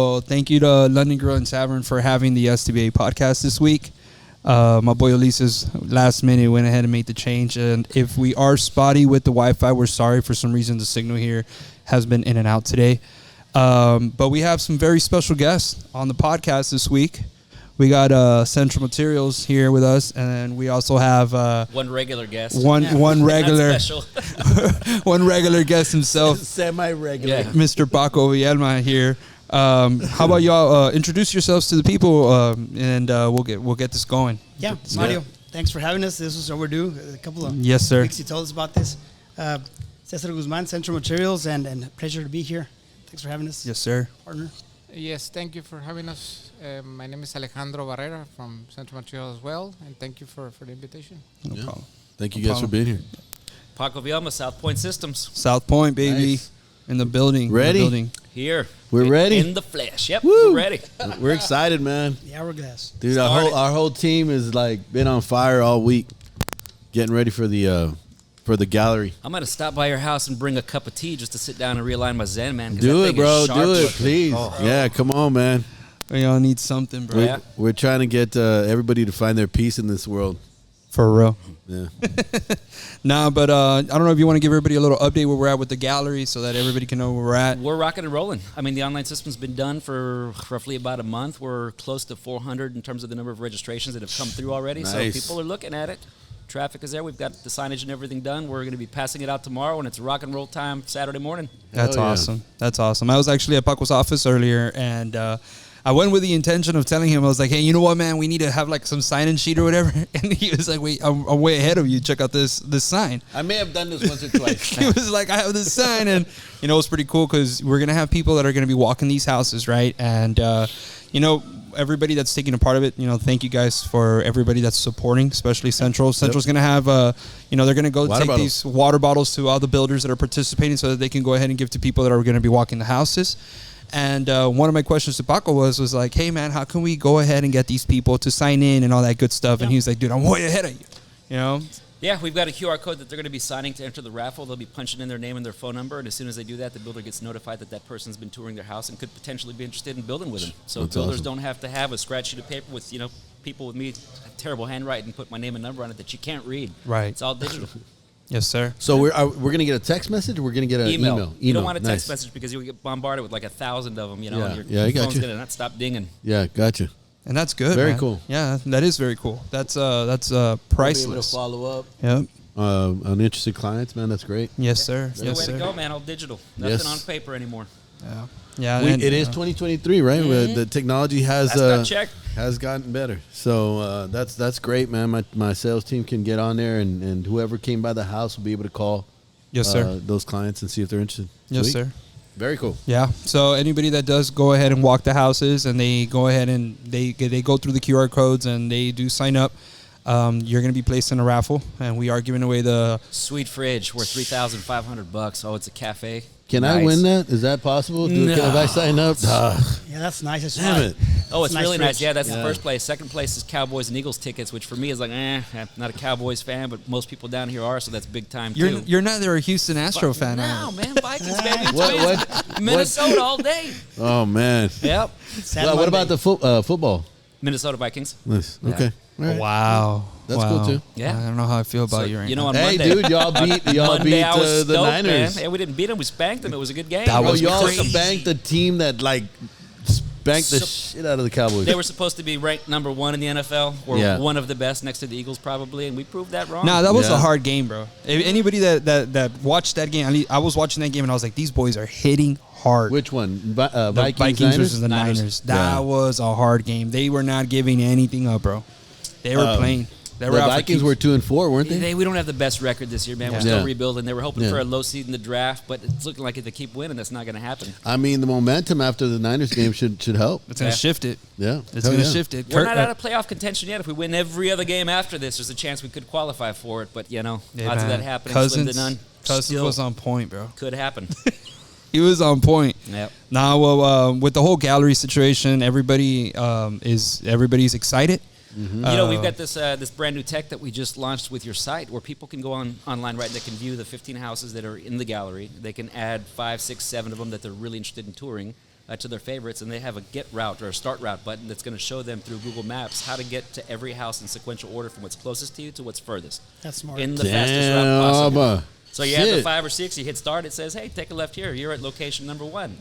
Well, thank you to London Grill and Tavern for having the STBA podcast this week. My boy Elisa's last minute went ahead and made the change. And if we are spotty with the Wi-Fi, we're sorry. For some reason, the signal here has been in and out today. But we have some very special guests on the podcast this week. We got Central Materials here with us, and we also have one regular guest. One regular special. one regular guest himself, semi-regular. Mr. Paco Villalma here. How about y'all introduce yourselves to the people, and we'll get this going. Yeah, Mario, thanks for having us. This was overdue. A couple of Yes, sir. weeks you told us about this. Cesar Guzman, Central Materials, and pleasure to be here. Thanks for having us. Yes, sir. Partner. Yes, thank you for having us. My name is Alejandro Barrera from Central Materials as well, and thank you for the invitation. No problem. Thank you No guys for problem. being here. Paco Villalma, South Point Systems. South Point, baby, Nice. in the building. Ready? In the building. Here. We're ready? In the flesh. Yep, Woo. we're ready. We're excited, man. The hourglass. Dude, Started. our whole team is like been on fire all week, getting ready for the gallery. I'm going to stop by your house and bring a cup of tea just to sit down and realign my Zen, man. 'cause Do that it, thing bro. is sharp Do it, looking. please. Oh. Yeah, come on, man. We all need something, bro. Yeah. We're trying to get everybody to find their peace in this world. For real. Yeah. Nah, but I don't know if you want to give everybody a little update where we're at with the gallery so that everybody can know where we're at. We're rocking and rolling. I mean, the online system's been done for roughly about a month. We're close to 400 in terms of the number of registrations that have come through already. Nice. So people are looking at it. Traffic is there. We've got the signage and everything done. We're going to be passing it out tomorrow, and it's rock and roll time Saturday morning. That's Hell yeah. awesome. That's awesome. I was actually at Paco's office earlier, and I went with the intention of telling him, I was like, hey, you know what, man? We need to have like some sign-in sheet or whatever. And he was like, wait, I'm way ahead of you. Check out this sign. I may have done this once or twice. He was like, I have this sign. And, you know, it's pretty cool because we're going to have people that are going to be walking these houses, right? And, you know, everybody that's taking a part of it, you know, thank you guys for everybody that's supporting, especially Central. Central's going to have, you know, they're going to go Water take bottles. these water bottles to all the builders that are participating so that they can go ahead and give to people that are going to be walking the houses. And one of my questions to Paco was like, hey, man, how can we go ahead and get these people to sign in and all that good stuff? And he was like, dude, I'm way ahead of you, you know? Yeah, we've got a QR code that they're going to be signing to enter the raffle. They'll be punching in their name and their phone number, and as soon as they do that, the builder gets notified that that person's been touring their house and could potentially be interested in building with them. So That's builders awesome. don't have to have a scratch sheet of paper with, you know, people with me, terrible handwriting, put my name and number on it that you can't read. Right. It's all digital. Yes, sir. So we're going to get a text message or we're going to get an email? You don't want a text Nice. message because you'll get bombarded with like 1,000 of them, you know, Yeah. and your Yeah, I got phone's you. going to not stop dinging. Yeah, gotcha. And that's good. Very man. cool. Yeah, that is very cool. That's We'll priceless. be able to follow up Yep. on interested clients, man. That's great. Yes, sir. It's Yes, the way sir. to go, man. All digital. Nothing Yes. on paper anymore. Yeah. Yeah. It is 2023, right? Where the technology has Last time checked. has gotten better. So that's great, man. My sales team can get on there, and whoever came by the house will be able to call Yes, sir. those clients and see if they're interested. Yes, Sweet. sir. Very cool. Yeah. So anybody that does go ahead and walk the houses and they go ahead and they go through the QR codes and they do sign up, you're going to be placed in a raffle, and we are giving away the. Sweet fridge worth $3,500. Oh, it's a cafe. Can I Nice. win that? Is that possible? Can I sign up? Yeah, that's nice. That's Damn right. it. Oh, it's Nice really nice. fridge. Yeah, that's the Yeah. first place. Second place is Cowboys and Eagles tickets, which for me is like, I'm not a Cowboys fan, but most people down here are, so that's big time too. You're neither a Houston Astro fan, are No, you? man, Vikings, baby. What- Minnesota all day. Oh man. Yep. Sad Well, what about Monday. the football? Minnesota Vikings. Nice. Yeah. Okay. All right. Wow. That's cool, wow. too. Yeah. I don't know how I feel about So, you right you know, now. on Hey, Monday, dude, y'all beat Monday I was the stoked, Niners. man. Hey, we didn't beat them. We spanked them. It was a good game. That Bro, was y'all crazy. spanked the team that like spanked the So- shit out of the Cowboys. They were supposed to be ranked number 1 in the NFL, or Yeah. one of the best next to the Eagles probably, and we proved that wrong. No, that was Yeah. a hard game, bro. If anybody that watched that game, I was watching that game and I was like, these boys are hitting hard. Which one? the Vikings, versus Niners? the Niners. Niners. That Yeah. was a hard game. They were not giving anything up, bro. They were playing. They The were out for Vikings keeps. were 2-4, weren't they? We don't have the best record this year, man. We're Yeah. still Yeah. rebuilding. They were hoping Yeah. for a low seed in the draft, but it's looking like if they keep winning, that's not going to happen. I mean, the momentum after the Niners game should help. It's gonna Yeah. shift it. Yeah, It's Hell gonna yeah. shift it. We're not out of playoff contention yet. If we win every other game after this, there's a chance we could qualify for it. But, you know, Yeah, odds of man. that happening slim to Cousins, none. Cousins Still was on point, bro. could happen. He was on point. Yep. Nah, well, with the whole gallery situation, everybody's excited. Mm-hmm. You know, we've got this brand new tech that we just launched with your site where people can go online, right, and they can view the 15 houses that are in the gallery. They can add 5, 6, 7 of them that they're really interested in touring. to their favorites, and they have a get route or a start route button that's going to show them through Google Maps how to get to every house in sequential order from what's closest to you to what's furthest. That's smart. In the fastest route possible. Damn. So you have the Shit. 5 or 6, you hit start, it says, hey, take a left here. You're at location number 1.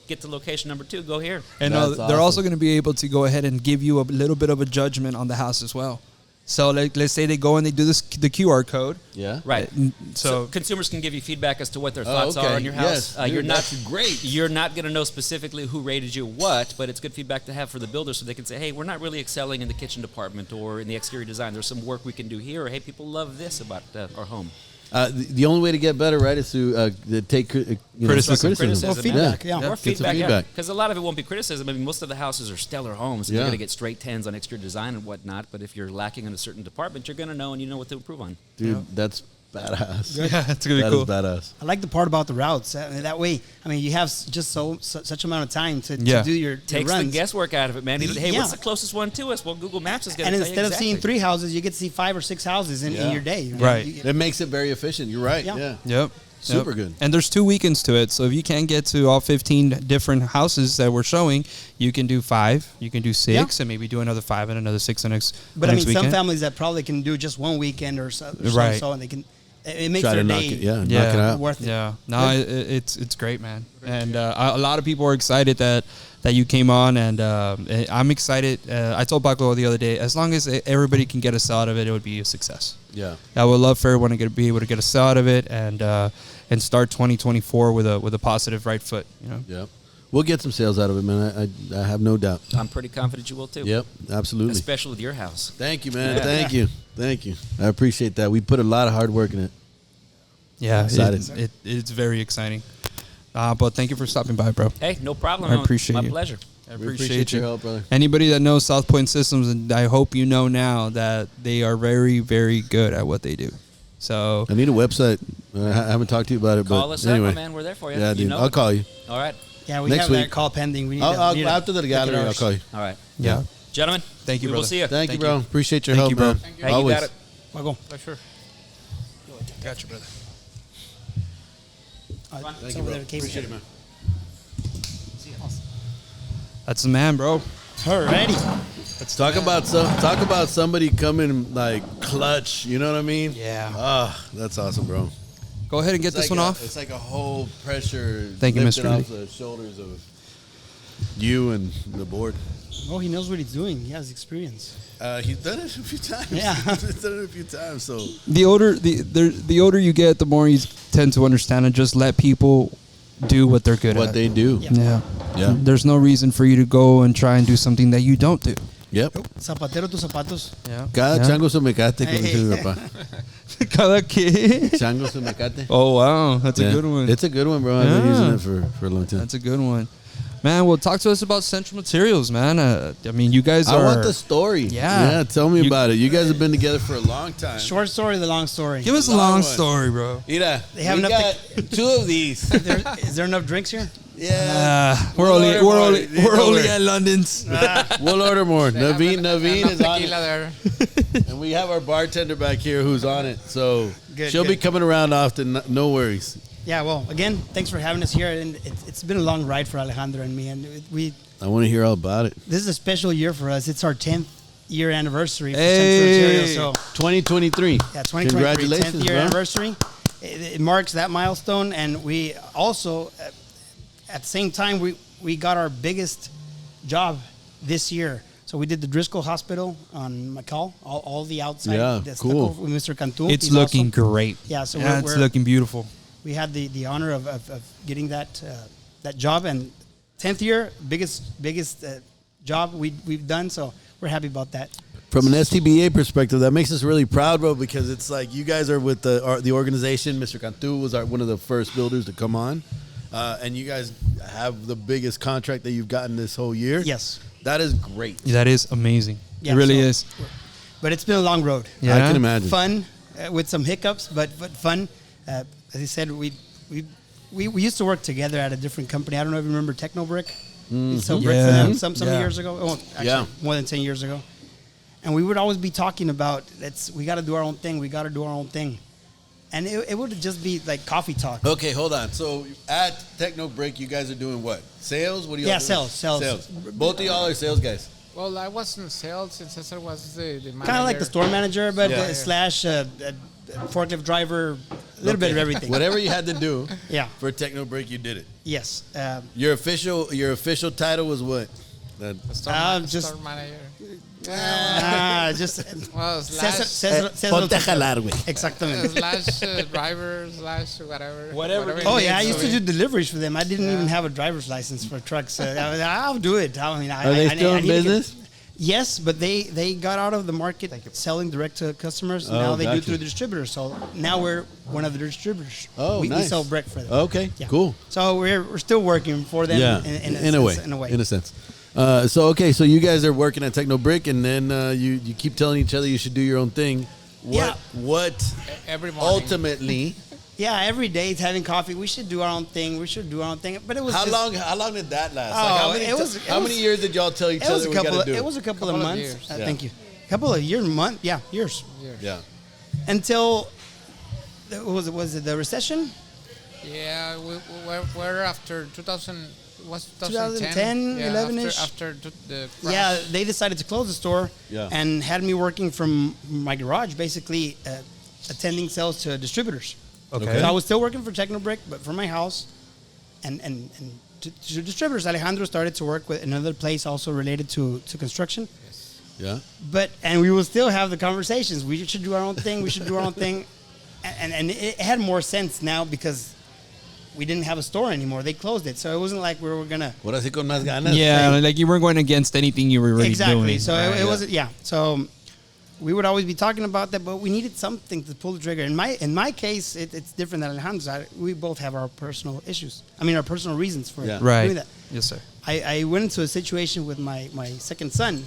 Get to location number 2, go here. And That's they're awesome. also going to be able to go ahead and give you a little bit of a judgment on the house as well. So like, let's say they go and they do the QR code. Yeah. Right. So, consumers can give you feedback as to what their Oh, thoughts okay. are on your house. Yes. Dude, You're not that's great. You're not going to know specifically who rated you what, but it's good feedback to have for the builder, so they can say, hey, we're not really excelling in the kitchen department or in the exterior design. There's some work we can do here. Or hey, people love this about our home. The only way to get better, right, is to take Criticism. criticism. Or feedback, yeah. Or Get some feedback, feedback. because a lot of it won't be criticism. I mean, most of the houses are stellar homes, and Yeah. you're going to get straight 10s on exterior design and whatnot, but if you're lacking in a certain department, you're going to know, and you know what to improve on. Dude, that's badass. yeah, it's going to That be is cool. badass. I like the part about the routes. That way, I mean, you have just such amount of time to Yeah. do your Takes runs. the guesswork out of it, man. Hey, Yeah. what's the closest one to us? Well, Google Maps is going to And tell you instead of seeing exactly. 3 houses, you get to see 5 or 6 houses in Yeah. your day. You know? Right. It makes it very efficient. You're right. Yeah. Yeah. Yep. Super Yep. good. And there's 2 weekends to it. So if you can't get to all 15 different houses that we're showing, you can do 5, you can do 6, and maybe do another 5 and another 6 the next But I next mean, some weekend. families that probably can do just one weekend or so, Right. and they can. It makes Try their to knock day it. Yeah. Knock it Yeah. out. worth it. Yeah, no, it's great, man. And a lot of people are excited that you came on, and I'm excited. I told Paco the other day, as long as everybody can get a sell out of it, it would be a success. Yeah. I would love for everyone to be able to get a sell out of it and start 2024 with a positive right foot. You know. Yeah. We'll get some sales out of it, man. I have no doubt. I'm pretty confident you will, too. Yep. Absolutely. Especially with your house. Thank you, man. Yeah. Thank you. Thank you. I appreciate that. We put a lot of hard work in it. Yeah, Excited. it's very exciting. But thank you for stopping by, bro. Hey, no problem. I appreciate My you. pleasure. I We appreciate your help, brother. Anybody that knows South Point Systems, and I hope you know now that they are very, very good at what they do. So I need a website. I haven't talked to you about it, Call but us anyway. up, my man. We're there for you. Yeah, You dude. know I'll it. call you. All right. Yeah, we Next have that week. call pending. We need to, I'll need to after the look at gallery, I'll ours. call you. All right. yeah, Gentlemen, Thank you, we will brother. see you. Thank you, Thank bro. you. Appreciate your Thank help, you, bro. man. Hey, you Always. got it. We'll go. For sure. gotcha, brother. It's over there, Casey. Appreciate it, man. That's the man, bro. Alrighty. Talk about somebody coming like clutch. You know what I mean? Yeah. Ah, that's awesome, bro. Go ahead and get this one off. It's like a whole pressure. Thank you, lifted Mr. off the shoulders of you and the board. Oh, he knows what he's doing. He has experience. He's done it a few times. Yeah. He's done it a few times. So The older you get, the more you tend to understand and just let people do what they're good what at. they do. Yeah. Yeah. Yeah. There's no reason for you to go and try and do something that you don't do. Yep. Zapatero tus zapatos. Yeah. Cada chango su mecate, como Hey. dice mi papá. Cada que. Chango su mecate. Oh wow, that's Yeah. a good one. It's a good one, bro. I've been Yeah. using it for a long time. That's a good one. Man, well, talk to us about Central Materials, man. I mean, you guys I are. want the story. Yeah. Yeah, tell me You- about it. You guys have been together for a long time. Short story, the long story. Give us a Long long one. story, bro. Mira, They have we enough got 2 of these. Is there enough drinks here? Yeah. We're We'll only order we're more. only You we're know only where. at London's. We'll order more. Naveen Enough is on tequila it. there. And we have our bartender back here who's on it. So Good, she'll be good. coming around often. No worries. Yeah, well, again, thanks for having us here. And it's been a long ride for Alejandro and me. And I want to hear all about it. this is a special year for us. It's our 10th year anniversary for Hey. Central Materials. So 2023. yeah, 2023, Congratulations, 10th year bro. anniversary. It marks that milestone, and we also, at the same time, we got our biggest job this year. So we did the Driscoll Hospital on McCall, all the outside. Yeah, that's cool. stucco with Mr. Cantu. It's He's looking also- great. Yeah, so yeah, it's we're- looking beautiful. we had the honor of getting that job, and 10th year, biggest job we've done. So we're happy about that. From an STBA perspective, that makes us really proud, bro, because it's like you guys are with the organization. Mr. Cantu was one of the first builders to come on. And you guys have the biggest contract that you've gotten this whole year. Yes. That is great. That is amazing. Yeah, it really so- is. But it's been a long road. Yeah. I can imagine. Fun with some hiccups, but fun. As I said, we used to work together at a different company. I don't know if you remember Technobrick. We sold brick for Yeah. them some Yeah. years ago. Oh, actually, Yeah. more than 10 years ago. And we would always be talking about we got to do our own thing. We got to do our own thing. and it would just be like coffee talk. Okay, hold on. So at Techno Break, you guys are doing what? Sales? What do you? Yeah, sales. Both of y'all are sales guys. Well, I was in sales and Cesar was the manager. Kind of like the store manager, but Yeah. slash forklift driver, a little bit of everything. Whatever you had to do. Yeah. For Techno Break, you did it. Yes. Your official title was what? Just- Store manager. Just Well, Cesar, slash, Ponte a jalar, güey. Exactamente. slash driver, slash whatever. Whatever. Oh it yeah, I needs used to be. do deliveries for them. I didn't Yeah. even have a driver's license for trucks. I'll do it. I mean, Are they still in need to get- business? Yes, but they got out of the market selling direct to customers. Oh, Now they do gotcha. through distributors. So now we're one of the distributors. Oh, we nice. sell brick for them. Okay, Yeah. cool. So we're still working for them. Yeah, in a way. In a sense. So you guys are working at Techno Brick, and then you keep telling each other you should do your own thing. What Every morning. ultimately? Yeah, every day it's having coffee. We should do our own thing. But it was How just, long did that last? Oh, Like how many it was- years did y'all tell each It was other a we couple. got to do? It was a couple of Couple of months. years. Yeah. Thank you. Couple of years, years. yeah. Until was it the recession? Yeah, we're after 2000. Was 2010, 11-ish? After the crash. Yeah, they decided to close the store Yeah. and had me working from my garage, basically attending sales to distributors. Okay. So I was still working for Technobrick, but from my house, and to distributors. Alejandro started to work with another place also related to construction. Yeah. And we will still have the conversations. We should do our own thing. We should do our own thing, and it had more sense now because we didn't have a store anymore. They closed it, so it wasn't like we were gonna. Ahora sí con más ganas. Yeah, like you weren't going against anything you were already Exactly. doing. So right? it wasn't. Yeah. So we would always be talking about that, but we needed something to pull the trigger. In my case, it's different than Alejandro's. We both have our personal issues. I mean, our personal reasons for Yeah. Right. doing that. Yes, sir. I went into a situation with my second son,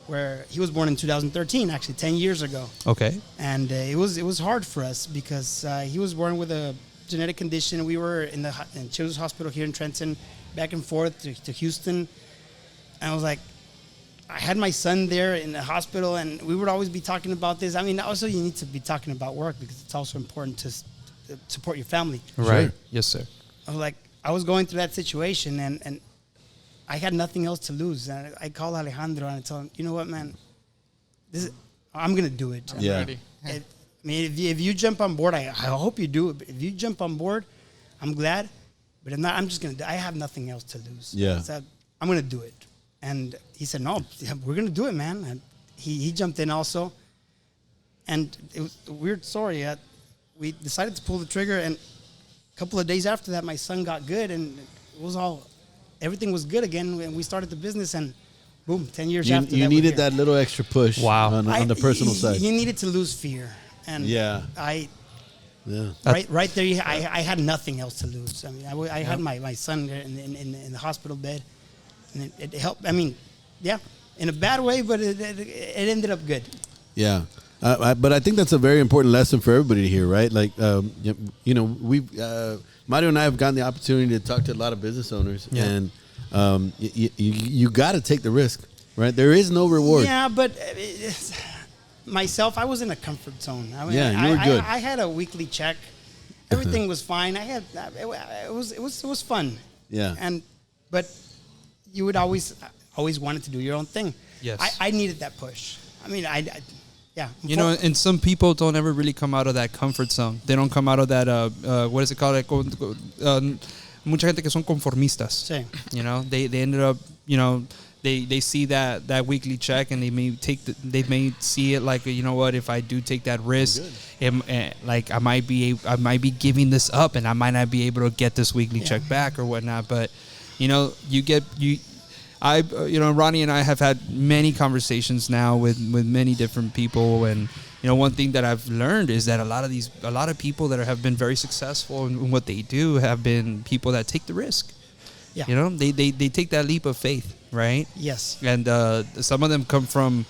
where he was born in 2013, actually 10 years ago, Okay. and it was hard for us because he was born with a genetic condition. We were in Children's Hospital here in Trenton, back and forth to Houston, and I was like, I had my son there in the hospital, and we would always be talking about this. I mean, also you need to be talking about work because it's also important to support your family. Right. Yes, sir. I was like, I was going through that situation, and I had nothing else to lose. And I called Alejandro and I told him, you know what, man, I'm gonna do it. I'm Yeah. ready. I mean, if you jump on board, I hope you do it. But if you jump on board, I'm glad. But if not, I'm just gonna. I have nothing else to lose. Yeah. So I'm gonna do it. And he said, no, we're gonna do it, man. And he jumped in also. And it was a weird story. We decided to pull the trigger, and a couple of days after that, my son got good, and it was everything was good again. And we started the business, and boom, 10 years after You that, needed we're here. that little extra push. Wow. On the personal side. You needed to lose fear, and Yeah. I Yeah. right there. I had nothing else to lose. I mean, I had my son there in the hospital bed, and it helped. I mean, yeah, in a bad way, but it ended up good. Yeah. But I think that's a very important lesson for everybody to hear, right? Like, Mario and I have gotten the opportunity to talk to a lot of business owners, Yeah. and you got to take the risk, right? There is no reward. Yeah, but myself, I was in a comfort zone. I mean, Yeah, you were good. I had a weekly check. Everything was fine. I had it was fun. Yeah. But you would always wanted to do your own thing. Yes. I needed that push. I mean, yeah. You know, and some people don't ever really come out of that comfort zone. They don't come out of that, what is it called? Mucha gente que son conformistas. Sí. You know, they ended up, you know, they see that weekly check and they may see it like, you know what, if I do take that risk, like I might be giving this up and I might not be able to get this weekly check back or whatnot. But, you know, Ronnie and I have had many conversations now with many different people, and you know, one thing that I've learned is that a lot of people that have been very successful in what they do have been people that take the risk. Yeah. You know, they take that leap of faith, right? Yes. And some of them come from,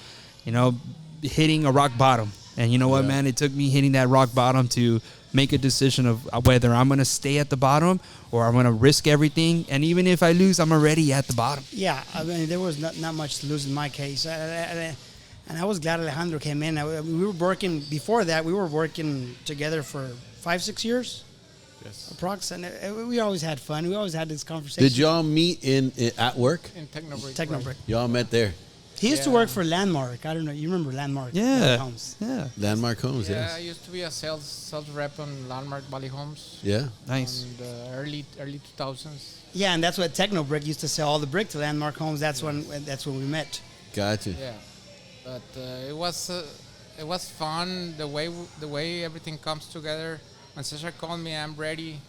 you know, hitting a rock bottom. And you know what, man? It took me hitting that rock bottom to make a decision of whether I'm going to stay at the bottom or I'm going to risk everything. And even if I lose, I'm already at the bottom. Yeah, I mean, there was not much to lose in my case. And I was glad Alejandro came in. We were working before that. We were working together for 5-6 years, Yes. approx. And we always had fun. We always had this conversation. Did y'all meet at work? In Technobrick. Technobrick. Y'all met there. He used to Yeah. work for Landmark. I don't know. You remember Landmark? Yeah. Homes. Yeah. Landmark Homes, Yeah, I yes. used to be a sales rep on Landmark Valley Homes. Yeah. Nice. In the early 2000s. Yeah, and that's what Technobrick used to sell all the brick to Landmark Homes. That's when we met. Gotcha. Yeah, but it was fun the way everything comes together. When Cesar called me, I'm ready,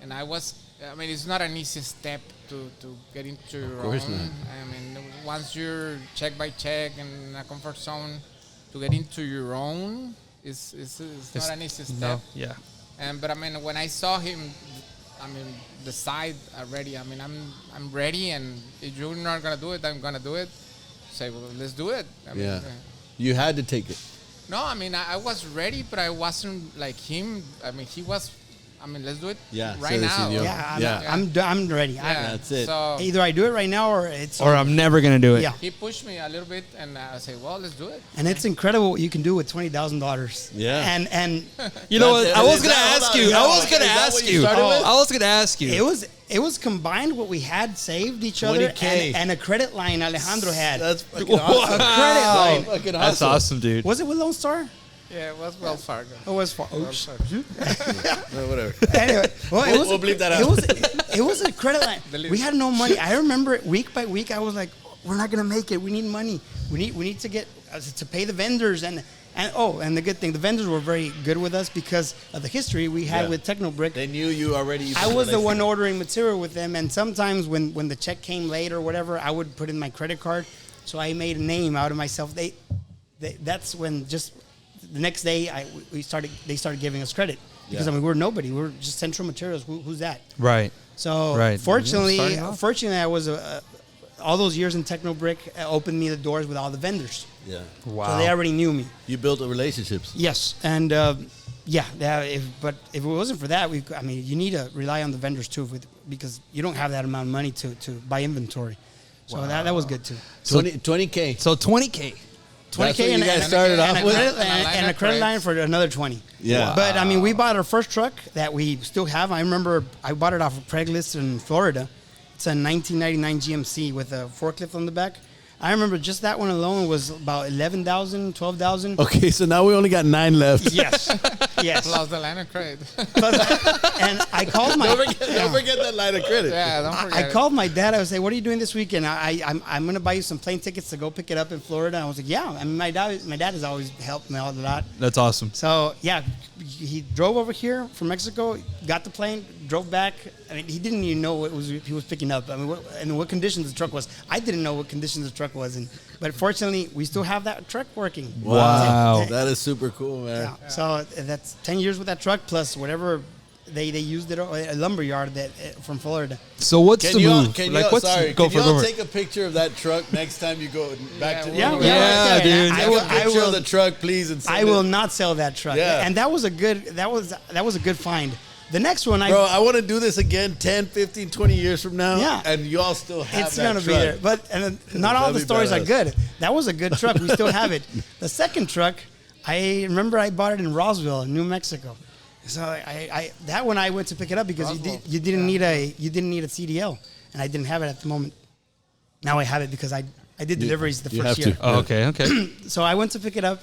and I mean, it's not an easy step to get into your course own. not. I mean, once you're check by check in a comfort zone, to get into your own is not an easy step. No. Yeah. But I mean, when I saw him, I mean, decide already. I mean, I'm ready, and if you're not gonna do it, I'm gonna do it. Say, well, let's do it. I mean, Yeah. You had to take it. no, I mean, I was ready, but I wasn't like him. I mean, he was. I mean, let's do it Yeah, right so now. Yo. Yeah, Yeah. I'm ready. Yeah, That's it. So Either I do it right now or it's. Or I'm never gonna do it. Yeah. he pushed me a little bit, and I say, well, let's do it. And it's incredible what you can do with $20,000. Yeah. And You know what? That's I it. was Is gonna that- hold ask on, you. is that I was what- gonna is that ask what you you. started with? I was gonna ask you. it was combined what we had saved each other 20K. and a credit line Alejandro had. That's fucking a awesome. credit line. Fucking That's awesome, dude. Was it with Lone Star? Yeah, it was Wells Fargo. It was for. Wells Fargo. Whatever. Anyway, well, it was, We'll bleep that out. It was a credit line. We had no money. I remember week by week, I was like, "We're not gonna make it. We need money. We need to get to pay the vendors." And the good thing, the vendors were very good with us because of the history we had Yeah. with Technobrick. They knew you already. I was the one ordering material with them, and sometimes when the check came late or whatever, I would put in my credit card. So I made a name out of myself. That's when just the next day they started giving us credit because Yeah. I mean we're nobody. We're just Central Materials. Who's that? Right. So Right. fortunately, Starting off. I was all those years in Technobrick opened me the doors with all the vendors. Yeah. Wow. So they already knew me. You built the relationships. Yes, and if it wasn't for that, you need to rely on the vendors too, because you don't have that amount of money to buy inventory. So that was good too. 20K. So 20K. 20K what you and, guys and, started and, off a with? credit, And a line and a of credit line credits. for another 20. Yeah. But I mean, we bought our first truck that we still have. I remember I bought it off of Craigslist in Florida. It's a 1999 GMC with a forklift on the back. I remember just that one alone was about 11,000, 12,000. Okay, so now we only got 9 left. Yes, yes. Plus the line of credit. And I called my. Don't forget that line of credit. Yeah, don't forget. I called my dad. I was like, "What are you doing this weekend? I'm going to buy you some plane tickets to go pick it up in Florida." And I was like, "Yeah." I mean, my dad has always helped me out a lot. That's awesome. So yeah, he drove over here from Mexico, got the plane, drove back. I mean, he didn't even know what he was picking up. I mean, what conditions the truck was. I didn't know what conditions the truck was in. But fortunately, we still have that truck working. Wow. That is super cool, man. Yeah. So that's 10 years with that truck plus whatever they used it a lumber yard that from Florida. So what's Can the you all, move? can Like, you, what's sorry, go can for you go all for. take a picture of that truck next time you go back to Yeah, Yeah, right there. dude. I Take will- a picture I will- of the truck, please, and send I it. will not sell that truck. Yeah. And that was a good find. The next one Bro, I want to do this again 10, 15, 20 years from now. Yeah. And you all still have it's that gonna be truck. there. But not all That'd the be stories are badass. good. That was a good truck. We still have it. The second truck, I remember I bought it in Roswell, New Mexico. So I that one I went to pick it up because you didn't need a CDL, and I didn't have it at the moment. Now I have it because I did deliveries the you first have year. to. Oh, okay. So I went to pick it up.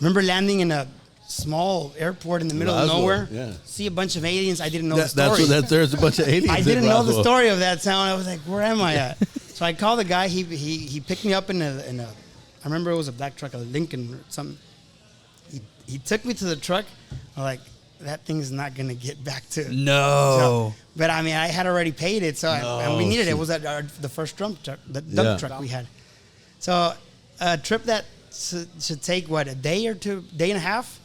Remember landing in a small airport in the middle Roswell, of nowhere. yeah. See a bunch of aliens. I didn't know That's the story. there's a bunch of aliens. I in didn't know the Roswell. story of that town. I was like, where am I at? So I called the guy. He picked me up in a I remember it was a black truck, a Lincoln or something. He took me to the truck. I'm like, that thing's not gonna get back to. No. But I mean, I had already paid it, so and we needed it. It was the first dump truck, the dump truck we had. So a trip that should take what, a day or two, day and a half.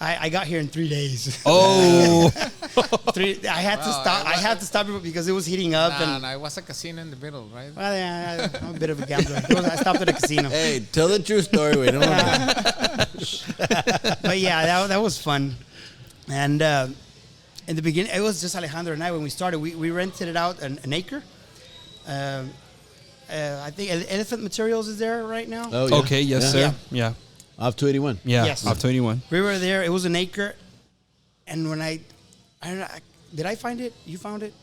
I got here in 3 days. Oh. I had to stop. I had to stop it because it was heating up. and It was a casino in the middle, right? well, yeah, I'm a bit of a gambler. I stopped at a casino. Hey, tell the true story. We don't want But yeah, that was fun. And in the beginning, it was just Alejandro and I. When we started, we rented it out an acre. I think Elephant Materials is there right now. Oh, yeah. Okay, yes, Yeah. sir. Yeah. Off 281. Yeah. Yes. Off 21. We were there. It was an acre, and when I don't know, did I find it? You found it?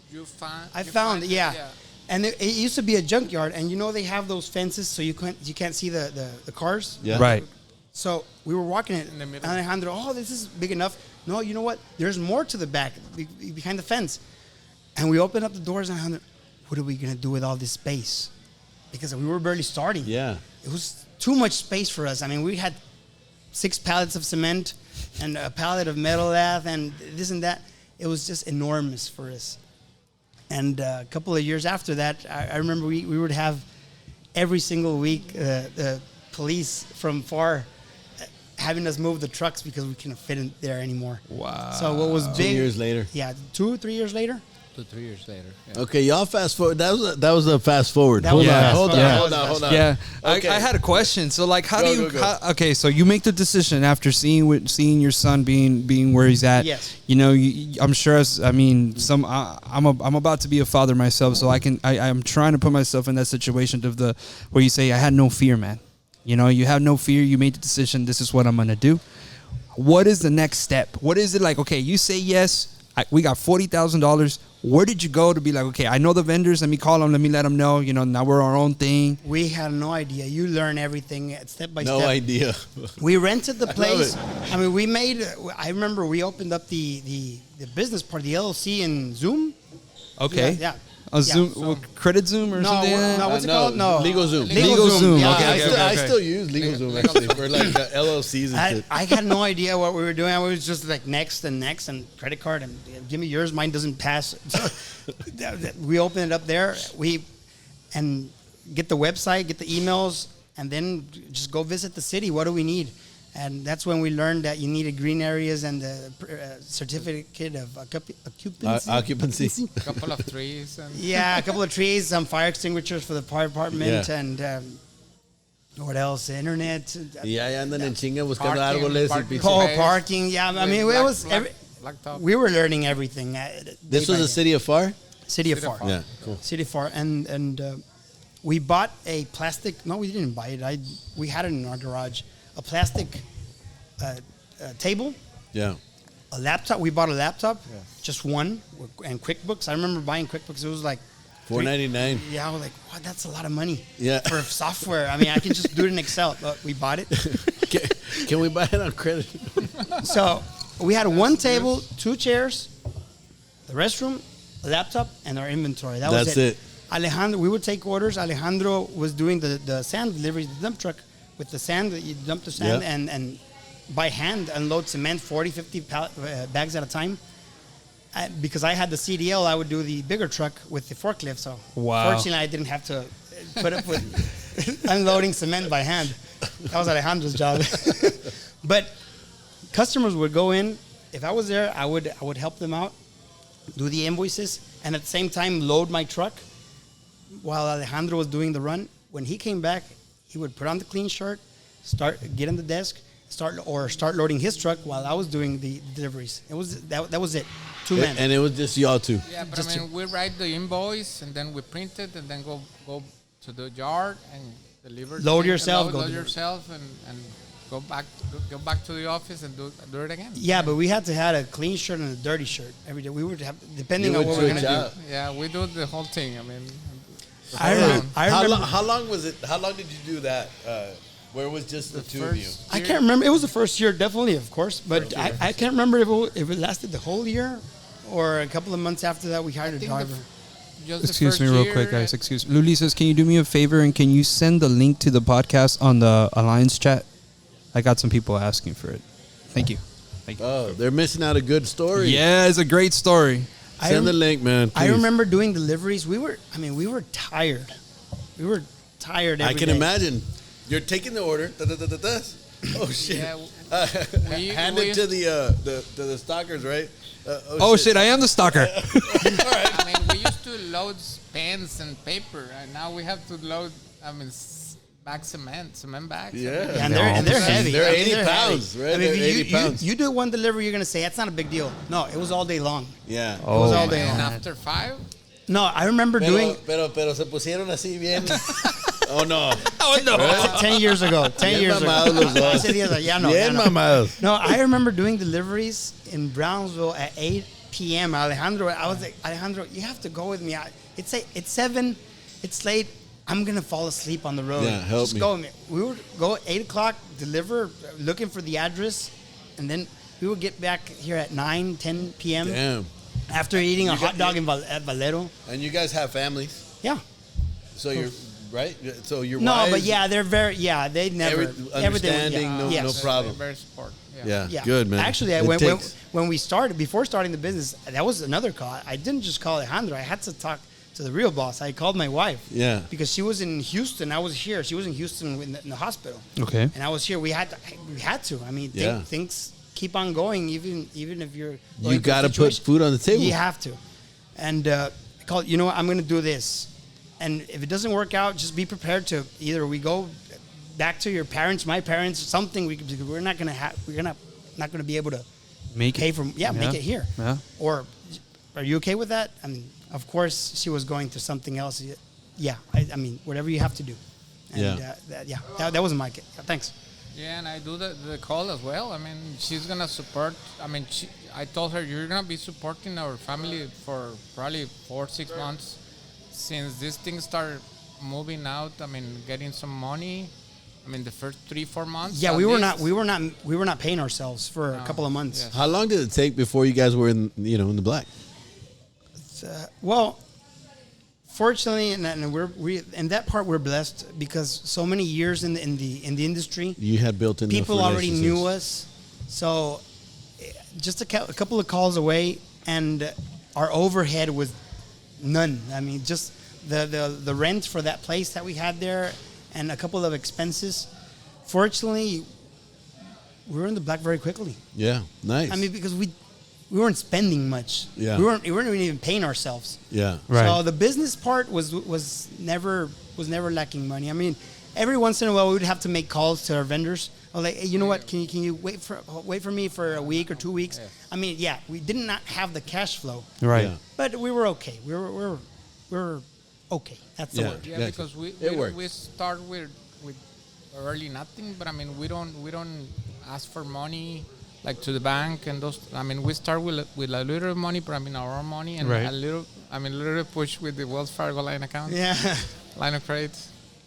I found it. Yeah. And it used to be a junkyard, and they have those fences so you can't see the cars. Yeah. Right. So we were walking it, In the and middle. Alejandro, oh, this is big enough. No, you know what? There's more to the back, behind the fence. And we opened up the doors, and Alejandro, what are we gonna do with all this space? Because we were barely starting. Yeah. It was too much space for us. I mean, we had 6 pallets of cement and a pallet of metal lath and this and that. It was just enormous for us. And a couple of years after that, I remember we would have every single week the police from FAR having us move the trucks because we couldn't fit in there anymore. Wow. So what was 2 big? years later. Yeah, 2 or 3 years later. 2 3 years later. Yeah. Okay, y'all fast forward. That was a fast forward. That was a on, fast hold on, forward. hold on. Yeah, Okay. I had a question. So, like, how Go, do you? go, go. Okay, so you make the decision after seeing your son being where he's at. Yes. I'm sure. I'm about to be a father myself, so I'm trying to put myself in that situation of where you say I had no fear, man. You have no fear. You made the decision. This is what I'm gonna do. What is the next step? What is it like? Okay, you say yes. We got $40,000. Where did you go to be like, okay, I know the vendors. Let me call them. Let me let them know. Now we're our own thing. We had no idea. You learn everything step by No step. idea. We rented the love place. it. I mean, I remember we opened up the business part, the LLC in Zoom. Okay. Yeah. A Zoom, so- Credit Zoom or No, something? no, what's it called? No. Legal Zoom. Legal Zoom. Yeah, Okay, I okay. still use LegalZoom actually for like LLCs and shit. I had no idea what we were doing. I was just like next and credit card and give me yours. Mine doesn't pass. We open it up there. And get the website, get the emails, and then just go visit the city. What do we need? And that's when we learned that you needed green areas and the certificate of occupancy. Occupancy. A couple of trees and Yeah, a couple of trees, some fire extinguishers for the fire department, Yeah. and what else? Internet. Y ahí andan en chinga buscando Parking, árboles y parking. pinche. Oh, parking. Yeah, I mean, it was. blacktop. We were learning everything. This was the city of FAR? City of City of FAR. Yeah, cool. City of FAR, and we bought a plastic. No, we didn't buy it. We had it in our garage. A plastic table, Yeah. a laptop. We bought a laptop, just one, and QuickBooks. I remember buying QuickBooks. It was like $4.99. Yeah, I was like, wow, that's a lot of money. Yeah. For software. I mean, I can just do it in Excel. But we bought it. Can we buy it on credit? So we had one table, 2 chairs, the restroom, a laptop, and our inventory. That was That's it. Alejandro, we would take orders. Alejandro was doing the sand delivery, the dump truck with the sand. You dump the sand Yeah. and by hand unload cement, 40, 50 bags at a time. Because I had the CDL, I would do the bigger truck with the forklift. So Wow. fortunately, I didn't have to put up with unloading cement by hand. That was Alejandro's job. But customers would go in. If I was there, I would help them out, do the invoices, and at the same time load my truck while Alejandro was doing the run. When he came back, he would put on the clean shirt, get on the desk, start loading his truck while I was doing the deliveries. It was that was it. 2 men. And it was just y'all two. Yeah, but Just I mean, we write the invoice and then we print it and then go to the yard and deliver. Load the- yourself, go Load deliver. yourself and go back to the office and do it again. Yeah, but we had to have a clean shirt and a dirty shirt every day. We would have, depending You on would what we were switch going to out. do. Yeah, we do the whole thing. I mean, I remember. How long was it? How long did you do that? Where it was just the two of you? I can't remember. It was the first year, definitely, of course, but I can't remember if it lasted the whole year or a couple of months after that we hired a think driver. just the Excuse first me real year, quick, guys. Excuse me. Luli says, can you do me a favor and can you send the link to the podcast on the Alliance chat? I got some people asking for it. Thank you. Oh, they're missing out a good story. Yeah, it's a great story. Send the link, man. I please. remember doing deliveries. We were tired. We were tired every I can day. imagine. You're taking the order. Da-da-da-da-da. Oh shit! Yeah, Hand we it to the stalkers, right? Oh, shit, I am the stalker. I mean, we used to load pens and paper, and now we have to load. I mean, cement bags. Yeah. And they're heavy. They're I mean, 80 heavy. pounds, right? I mean, They're you, 80 pounds. You do one delivery, you're gonna say that's not a big deal. No, it was all day long. Yeah. It was all day And long. after 5, No, I remember doing Pero se pusieron así bien. Oh no. 10 years ago. 10 Bien years ago. mamados los dos. Hace 10 años. Ya no. Bien ya no. mamados. No, I remember doing deliveries in Brownsville at 8 p.m. Alejandro, I was like, Alejandro, you have to go with me. It's 7. It's late. I'm going to fall asleep on the road. Yeah, help Just me. go with me. We would go at 8 o'clock, deliver, looking for the address, and then we would get back here at 9, 10 p.m. Damn. after eating a You got- hot dog at Valero. And you guys have families, Yeah. so you're right. So your No, wives, but yeah, they're very, they never. understanding, yeah. no Yes. problem. Very support. Yeah, Yeah. good man. Actually, It takes- when we started, before starting the business, that was another call. I didn't just call Alejandro. I had to talk to the real boss. I called my wife. Yeah. Because she was in Houston. I was here. She was in Houston in the hospital. Okay. And I was here. We had to. I mean, Yeah. things keep on going, even if you're. You going through a got to put situation. food on the table. You have to. And I called. You know what? I'm going to do this. And if it doesn't work out, just be prepared to either we go back to your parents, my parents, something. We're not going to have. We're not going to be able to Make pay it. for. Make it here. Yeah. Or, are you okay with that? I mean, of course, she was going to something else. Yeah. I mean, whatever you have to do. And, Yeah. that wasn't my case. Thanks. Yeah, and I do the call as well. I mean, she's gonna support. I mean, I told her you're gonna be supporting our family for probably 4-6 months since this thing started moving out. I mean, getting some money. I mean, the first 3-4 months. Yeah, at we were least. not paying ourselves for a couple of months. Yes. How long did it take before you guys were in the black? Well, fortunately, and we in that part we're blessed because so many years in the industry, You had built in people already knew us. So just a couple of calls away, and our overhead was none. I mean, just the rent for that place that we had there, and a couple of expenses. Fortunately, we were in the black very quickly. Yeah, nice. I mean, because we weren't spending much. Yeah. We weren't even paying ourselves. yeah, Right. So the business part was never lacking money. I mean, every once in a while we would have to make calls to our vendors. Oh, like, hey, you know what? Can you wait for me for a week or 2 weeks? Yes. I mean, yeah, we did not have the cash flow, Right. Yeah. but we were okay. We were okay. That's the Yeah. word. Yeah, Yeah, because it worked. we start with early nothing, but I mean we don't ask for money like to the bank and those. I mean we start with a little money, but I mean our own money and Right. a little push with the Wells Fargo line account, Yeah. line of credit.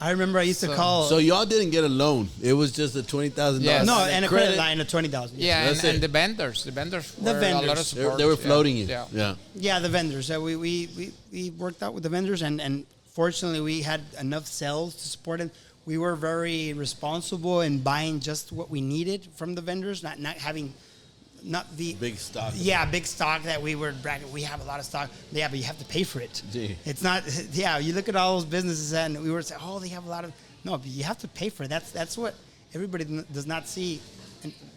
I remember I used to So- call. So y'all didn't get a loan. It was just a $20,000. Yes. no, and a credit line of 20,000. Yeah, That's and it. the vendors were a lot vendors. of support. They were floating you. Yeah. Yeah. Yeah, the vendors. We worked out with the vendors, and fortunately, we had enough sales to support it. We were very responsible in buying just what we needed from the vendors, not having, not the Big stock. Yeah, big stock that we were bragging. We have a lot of stock. Yeah, but you have to pay for it. Gee. It's not. Yeah, you look at all those businesses, and we were saying, oh, they have a lot of. No, but you have to pay for it. That's what everybody does not see.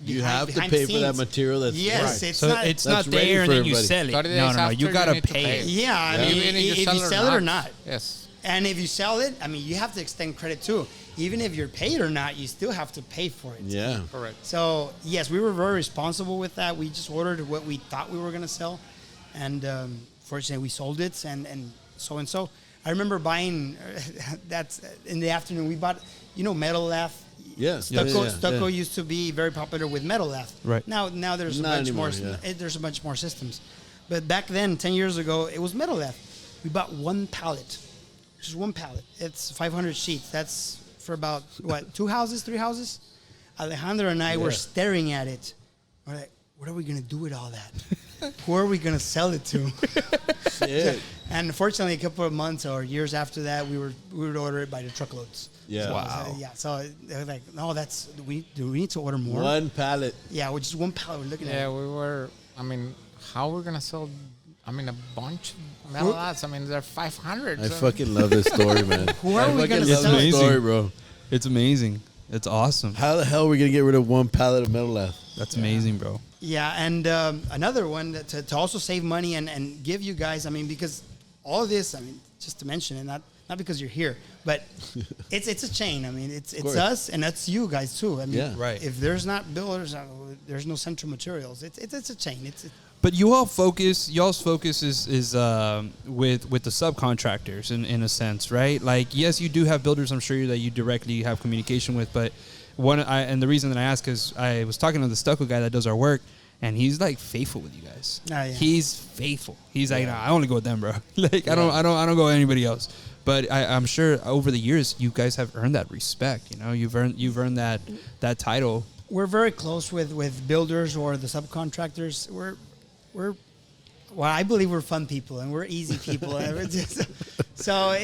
You have to behind pay the for that scenes. material. That's Yes, right. it's So not. it's That's not ready there and for then you everybody. sell it. 30 No, days no, after you gotta need to pay it. Yeah, I mean, Even if you sell it or not. Yes. And if you sell it, I mean, you have to extend credit too. Even if you're paid or not, you still have to pay for it. Yeah. Correct. So, yes, we were very responsible with that. We just ordered what we thought we were going to sell. And fortunately, we sold it and so. I remember buying, that's in the afternoon, we bought, metal lath. Yes. Stucco used to be very popular with metal lath. Right. Now there's a Not bunch anymore, more. yeah. There's a bunch more systems, but back then, 10 years ago, it was metal lath. We bought one pallet, just one pallet. It's 500 sheets. That's for about 2 houses, 3 houses. Alejandro and I were staring at it. We're like, what are we gonna do with all that? Who are we gonna sell it to? Shit. And fortunately, a couple of months or years after that, we would order it by the truckloads. Yeah. So, Wow. So they were like, no, do we need to order more? One pallet. Yeah, with just one pallet. We're looking Yeah, at. we were. I mean, how we're gonna sell? I mean, a bunch of metal ads. I mean, they're 500. I so- fucking love this story, man. Who are I we fucking gonna love sell this it? story, Amazing. bro. It's amazing. It's awesome. How the hell are we gonna get rid of one pallet of metal lath? That's amazing, bro. Yeah, and another one to also save money and give you guys. I mean, because all of this. I mean, just to mention it, not because you're here, but it's a chain. I mean, it's course. us and that's you guys too. I mean, Yeah. Right. If there's not builders, there's no Central Materials. It's a chain. But y'all's focus is with the subcontractors in a sense, right? Like, yes, you do have builders, I'm sure, that you directly have communication with, but and the reason that I ask is I was talking to the stucco guy that does our work, and he's like faithful with you guys. Yeah. He's faithful. He's like, nah, I only go with them, bro. Like, I don't go with anybody else. But I'm sure over the years you guys have earned that respect. You know, you've earned that title. We're very close with builders or the subcontractors. Well, I believe we're fun people and we're easy people. So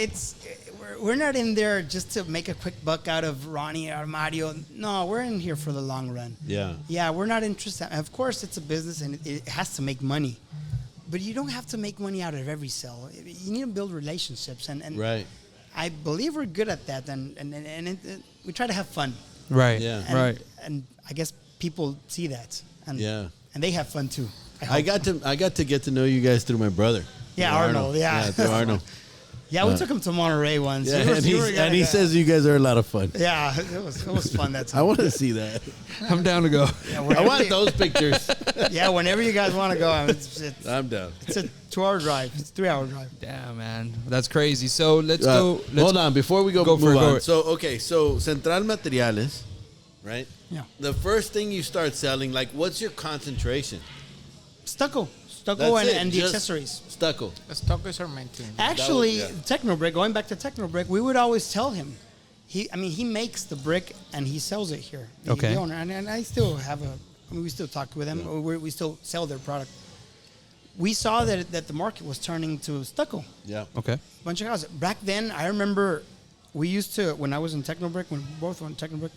we're not in there just to make a quick buck out of Ronnie or Mario. No, we're in here for the long run. Yeah, we're not interested. Of course, it's a business and it has to make money, but you don't have to make money out of every sale. You need to build relationships, and Right. I believe we're good at that, and we try to have fun. Right. Yeah. And, Right. And I guess people see that, and Yeah. and they have fun too. I got to get to know you guys through my brother. Yeah, Through Arnold, yeah. through Arnold. Yeah, we took him to Monterey once. Yeah, You were and he says you guys are a lot of fun. yeah, it was fun that time. I want to see that. I'm down to go. Yeah, I whenever want you- those pictures. Yeah, whenever you guys want to go, I'm down. it's a 2-hour drive. It's a 3-hour drive. Damn, man, that's crazy. So let's go. Hold on, before we go move for it, go on. it. So Central Materiales, right? Yeah. The first thing you start selling, like, what's your concentration? Stucco That's it, and the just accessories. Stucco. The stock is our main thing. Actually, yeah. Technobrick, going back to Technobrick, we would always tell him. He makes the brick and he sells it here. Okay. The owner. And I still have we still talk with them. We still sell their product. We saw that the market was turning to stucco. Yeah. Okay. Bunch of houses. Back then, I remember we used to, when I was in Technobrick, when we both were in Technobrick,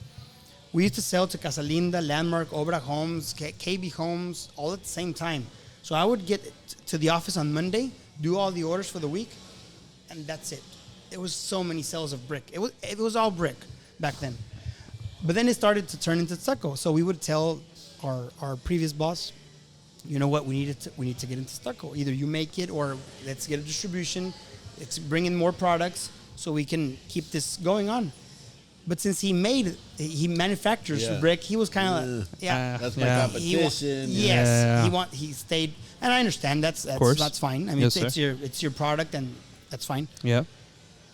we used to sell to Casalinda, Landmark, Obra Homes, KB Homes, all at the same time. So I would get to the office on Monday, do all the orders for the week, and that's it. It was so many sales of brick. It was all brick back then. But then it started to turn into stucco. So we would tell our previous boss, you know what, we need to get into stucco. Either you make it or let's get a distribution. Let's bring in more products so we can keep this going on. But since he manufactures Yeah. brick, he was kind of like, That's my Yeah. competition. Yes, Yeah. he stayed, and I understand that's course. fine. I mean, Yes, it's sir. your product, and that's fine. Yeah.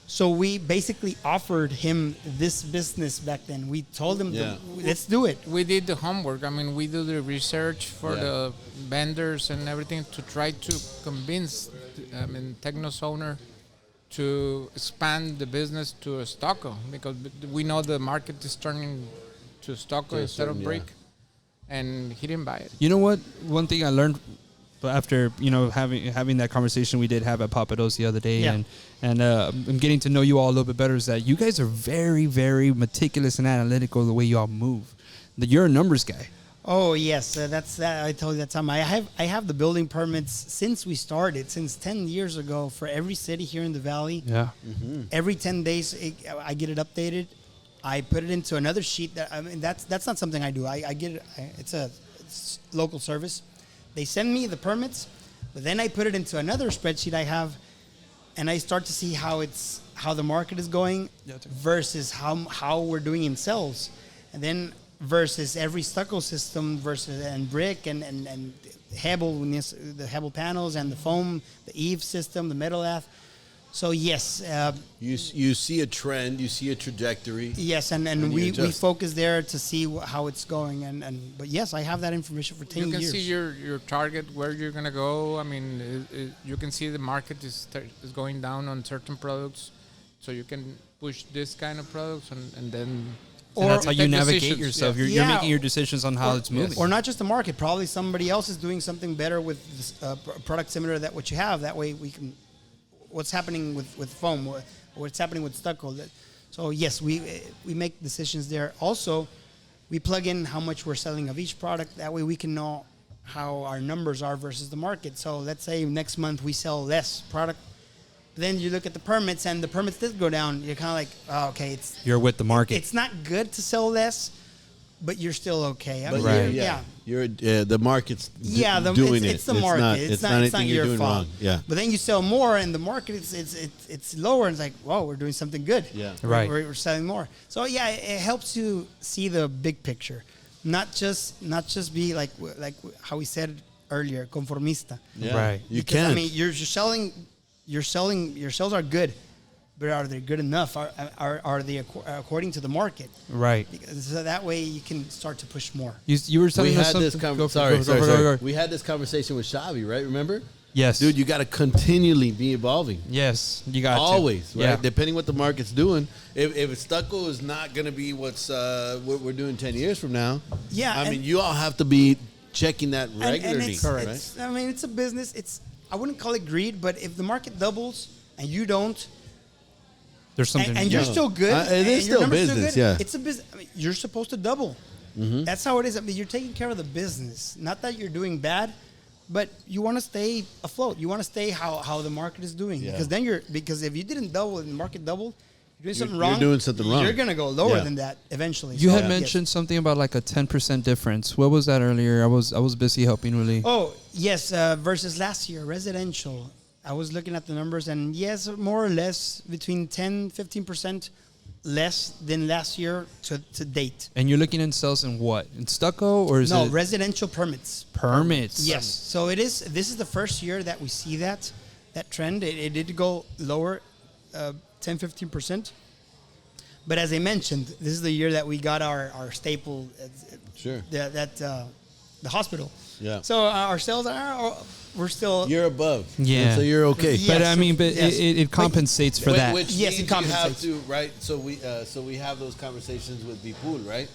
So we basically offered him this business back then. We told him, Yeah. let's do it. We did the homework. I mean, we do the research for Yeah. the vendors and everything to try to convince, Techno's owner to expand the business to a stucco because we know the market is turning to stucco To a instead of certain, brick, and he didn't buy it. You know what? One thing I learned after having that conversation we did have at Papados the other day, Yeah. and I'm getting to know you all a little bit better, is that you guys are very, very meticulous and analytical the way you all move. That you're a numbers guy. Oh yes, that's that. I told you that time. I have the building permits since we started, since 10 years ago for every city here in the valley. Yeah. Every 10 days, I get it updated. I put it into another sheet. That's not something I do. I get it. It's local service. They send me the permits, but then I put it into another spreadsheet I have, and I start to see how the market is going versus how we're doing in sales, and then versus every stucco system versus and brick and Hebel, the Hebel panels and the foam, the eave system, the metal lath. So yes, You see a trend, you see a trajectory. yes, and And you we adjust. focus there to see how it's going, but yes, I have that information for 10 You can years. see your target, where you're gonna go. I mean, you can see the market is going down on certain products, so you can push this kind of products and then. And that's how you take navigate decisions, yourself. yeah. You're Yeah. making your decisions on how it's moving. Or not just the market. Probably somebody else is doing something better with this, product similar to that what you have. That way we can. What's happening with foam? What's happening with stucco? So yes, we make decisions there. Also, we plug in how much we're selling of each product. That way we can know how our numbers are versus the market. So let's say next month we sell less product. Then you look at the permits, and the permits did go down. You're kind of like, oh, okay, You're with the market. it's not good to sell less, but you're still okay. I But mean, Right. yeah. You're the market's Yeah, doing it's the it. market. It's not anything you're doing fault. wrong. Yeah. But then you sell more, and the market it's lower, and it's like, whoa, we're doing something good. Yeah. Right. We're selling more. So yeah, it helps you see the big picture, not just be like how we said earlier, conformista. Yeah. Right. You Because, can't. I mean, your sales are good, but are they good enough? Are they according to the market? Right. Because, so that way you can start to push more. You were telling we us had something. this Go for it, sorry, go sorry, for it, sorry. go for it. We had this conversation with Xavi, right? Remember? Yes. Dude, you got to continually be evolving. Yes, you got Always, to. right? Yeah. Depending what the market's doing. If stucco is not going to be what we're doing 10 years from now, Yeah, I and- mean, you all have to be checking that And regularly, it's, right? it's, I mean, it's a business. I wouldn't call it greed, but if the market doubles and you don't, There's something. and you're Yeah. still good, It and is your still numbers business, good, yeah. it's a business. I mean, you're supposed to double. That's how it is. I mean, you're taking care of the business. Not that you're doing bad, but you want to stay afloat. You want to stay how the market is doing. Yeah. Because if you didn't double and the market doubled, you're doing something You're wrong. doing something wrong. You're gonna go lower Yeah. than that eventually. You So, had yes. mentioned something about like a 10% difference. What was that earlier? I was busy helping Willie. Oh, yes, versus last year, residential. I was looking at the numbers, and yes, more or less between 10-15% less than last year to date. And you're looking in sales in what? In stucco or is No, it residential permits. permits? Yes. So it is. This is the first year that we see that trend. It did go lower, 10-15%. But as I mentioned, this is the year that we got our staple. Sure. The hospital. Yeah. So our sales we're still. You're above. Yeah. And so you're okay. Yeah. But Yes, I mean, but yes. it compensates for that. Which Yes, it means you have compensates. to, right? So we have those conversations with Vipul, right?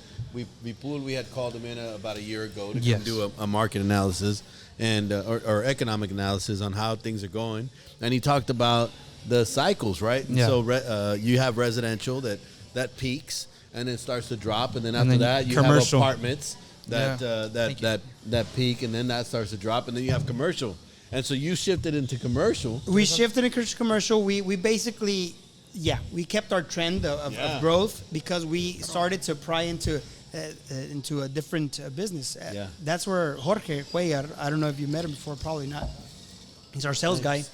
Vipul, we had called him in about a year ago to Yes. come do a market analysis and or economic analysis on how things are going, and he talked about the cycles, right? And Yeah. so you have residential that peaks and then starts to drop, and then after then that you commercial. have apartments that Yeah. Thank you. that peak, and then that starts to drop, and then you have commercial. And so you shifted into commercial. We shifted into commercial. We basically, we kept our trend of Yeah. growth because we started to pry into a different business. Yeah. That's where Jorge Cuellar, I don't know if you met him before, probably not. He's our sales guy.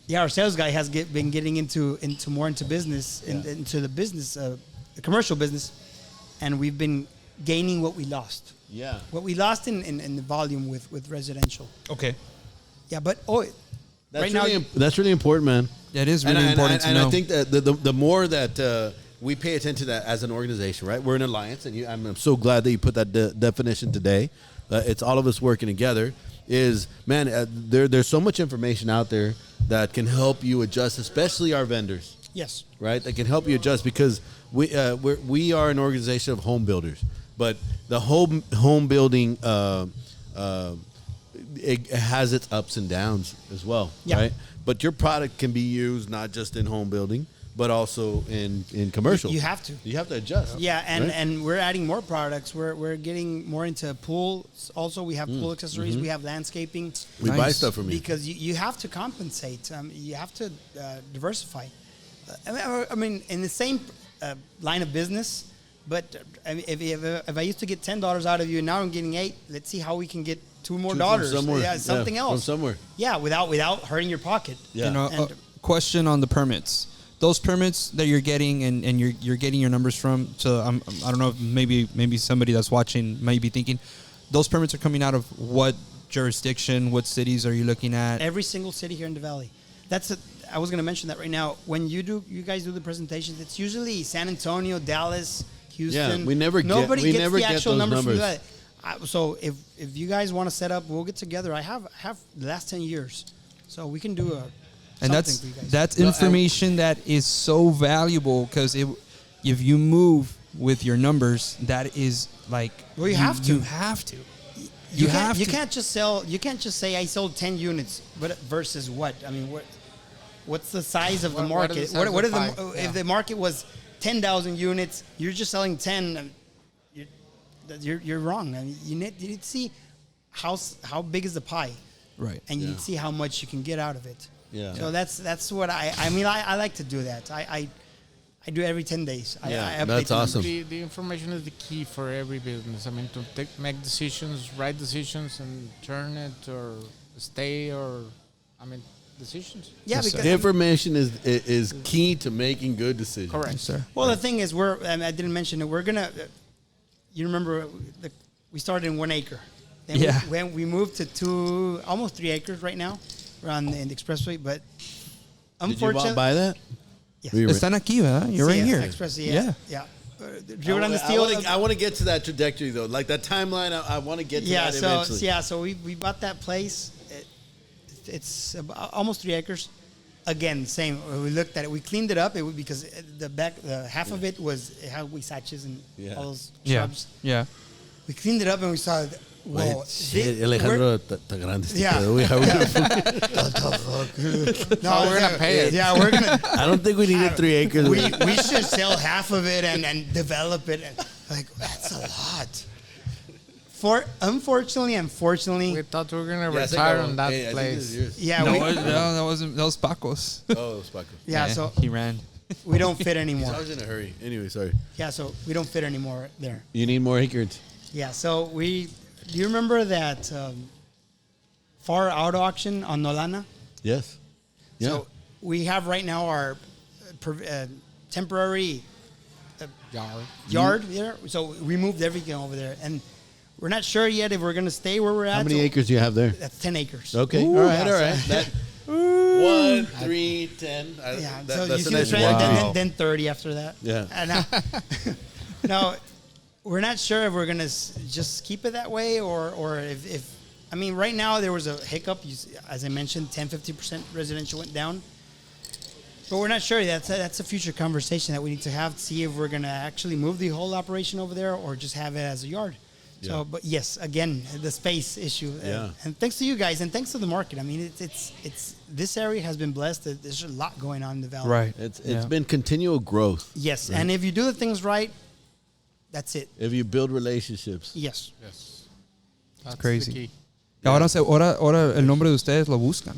Yeah, our sales guy has been getting into more into business, into the business, the commercial business, and we've been gaining what we lost. Yeah. What we lost in the volume with residential. Okay. Yeah, but That's right now really that's really important, man. That is really important to and know. I think that the more that we pay attention to that as an organization, right? We're an alliance, and I'm so glad that you put that definition today. It's all of us working together. There's so much information out there that can help you adjust, especially our vendors, yes. right? That can help you adjust because we are an organization of home builders, but the home building it has its ups and downs as well, Yeah. right? But your product can be used not just in home building, but also in commercial. You have to. You have to adjust. Yeah, and, right? and we're adding more products. We're getting more into pools. Also, we have pool accessories. We have landscaping. we buy Nice. stuff from you. Because you have to compensate. You have to diversify. I mean, in the same line of business, but if I used to get $10 out of you, and now I'm getting $8. Let's see how we can get $2 more From dollars. somewhere. Yeah, something Yeah, else. from somewhere. Yeah, without hurting your pocket. Yeah. You know, And- question on the permits. Those permits that you're getting and you're getting your numbers from. So I don't know. If maybe somebody that's watching may be thinking, those permits are coming out of what jurisdiction? What cities are you looking at? Every single city here in the valley. I was going to mention that right now. When you guys do the presentations, it's usually San Antonio, Dallas, Houston. Yeah, we never get the actual those numbers from numbers. that. So if you guys want to set up, we'll get together. I have the last 10 years, so we can do And something for you guys. that's No, information that is so valuable because if you move with your numbers, that is like Well, you have to. You have to. You have to. can't just sell. You can't just say I sold 10 units, but versus what? I mean, what's the size of the What is market? the size What of if the pie? if Yeah. the market was 10,000 units, you're just selling 10. You're wrong. I mean, you need to see how big is the pie, Right. and you Yeah. need to see how much you can get out of it. Yeah. So that's what I mean. I like to do that. I do it every 10 days. I update that's the numbers. awesome. The information is the key for every business. I mean, to make decisions, right decisions, and turn it or stay or, I mean, decisions. Yeah, Yes, sir. because The information is key to making good decisions. Correct. Yes, sir. well, the thing is, I didn't mention it. We're gonna. You remember we started in 1 acre. Then Yeah. when we moved to almost 3 acres right now, we're on in the expressway. But Did you unfortunately, buy that? Yes. Were you Están aquí, ¿verdad? You're right Sí, here. Expressway, Yeah. yeah. Rio Grande Steel. I want to get to that trajectory though, like that timeline. I want to get to Yeah, that so eventually. so we bought that place. It's almost 3 acres. Again, same. We looked at it. We cleaned it up. Because the half of it was how we huisaches and Yeah. all those Yeah. shrubs. Yeah. We cleaned it up and we saw. Whoa, Wait, shit, Alejandro, está grande. este Yeah. pedo, güey. How we No, we're gonna pay it. Yeah, we're gonna. I don't think we needed 3 acres. We should sell half of it and develop it. And, like that's a lot. Unfortunately, We thought we were gonna Yeah, I think retire I on won. that Hey, I think this is place. yours. yeah, No, we, that wasn't. That was Pacos. Oh, it was Paco. yeah. So he ran. we don't fit I anymore. was in a hurry. Anyway, sorry. Yeah, so we don't fit anymore there. You need more acreage. Yeah, so do you remember that far out auction on Nolana? Yes. Yeah. So we have right now our temporary Yard. yard there. So we moved everything over there. And we're not sure yet if we're going to stay where we're at. How many so acres do you have there? That's 10 acres. Okay. Ooh, all right. yeah, All right. so- That, 1, 3, 10. Yeah, That- so that's you a see nice the trend, wow. then 30 after that. Yeah. And no, we're not sure if we're going to just keep it that way or if I mean, right now there was a hiccup. As I mentioned, 10-15% residential went down. But we're not sure. That's a future conversation that we need to have to see if we're going to actually move the whole operation over there or just have it as a yard. Yeah. So, but yes, again, the space issue. Yeah. And thanks to you guys and thanks to the market. I mean, it's this area has been blessed. There's a lot going on in the valley. Right. It's Yeah. been continual growth. Yes, Right. and if you do the things right, that's it. If you build relationships. Yes. Yes. That's crazy. the key. Y ahora el nombre de ustedes lo buscan.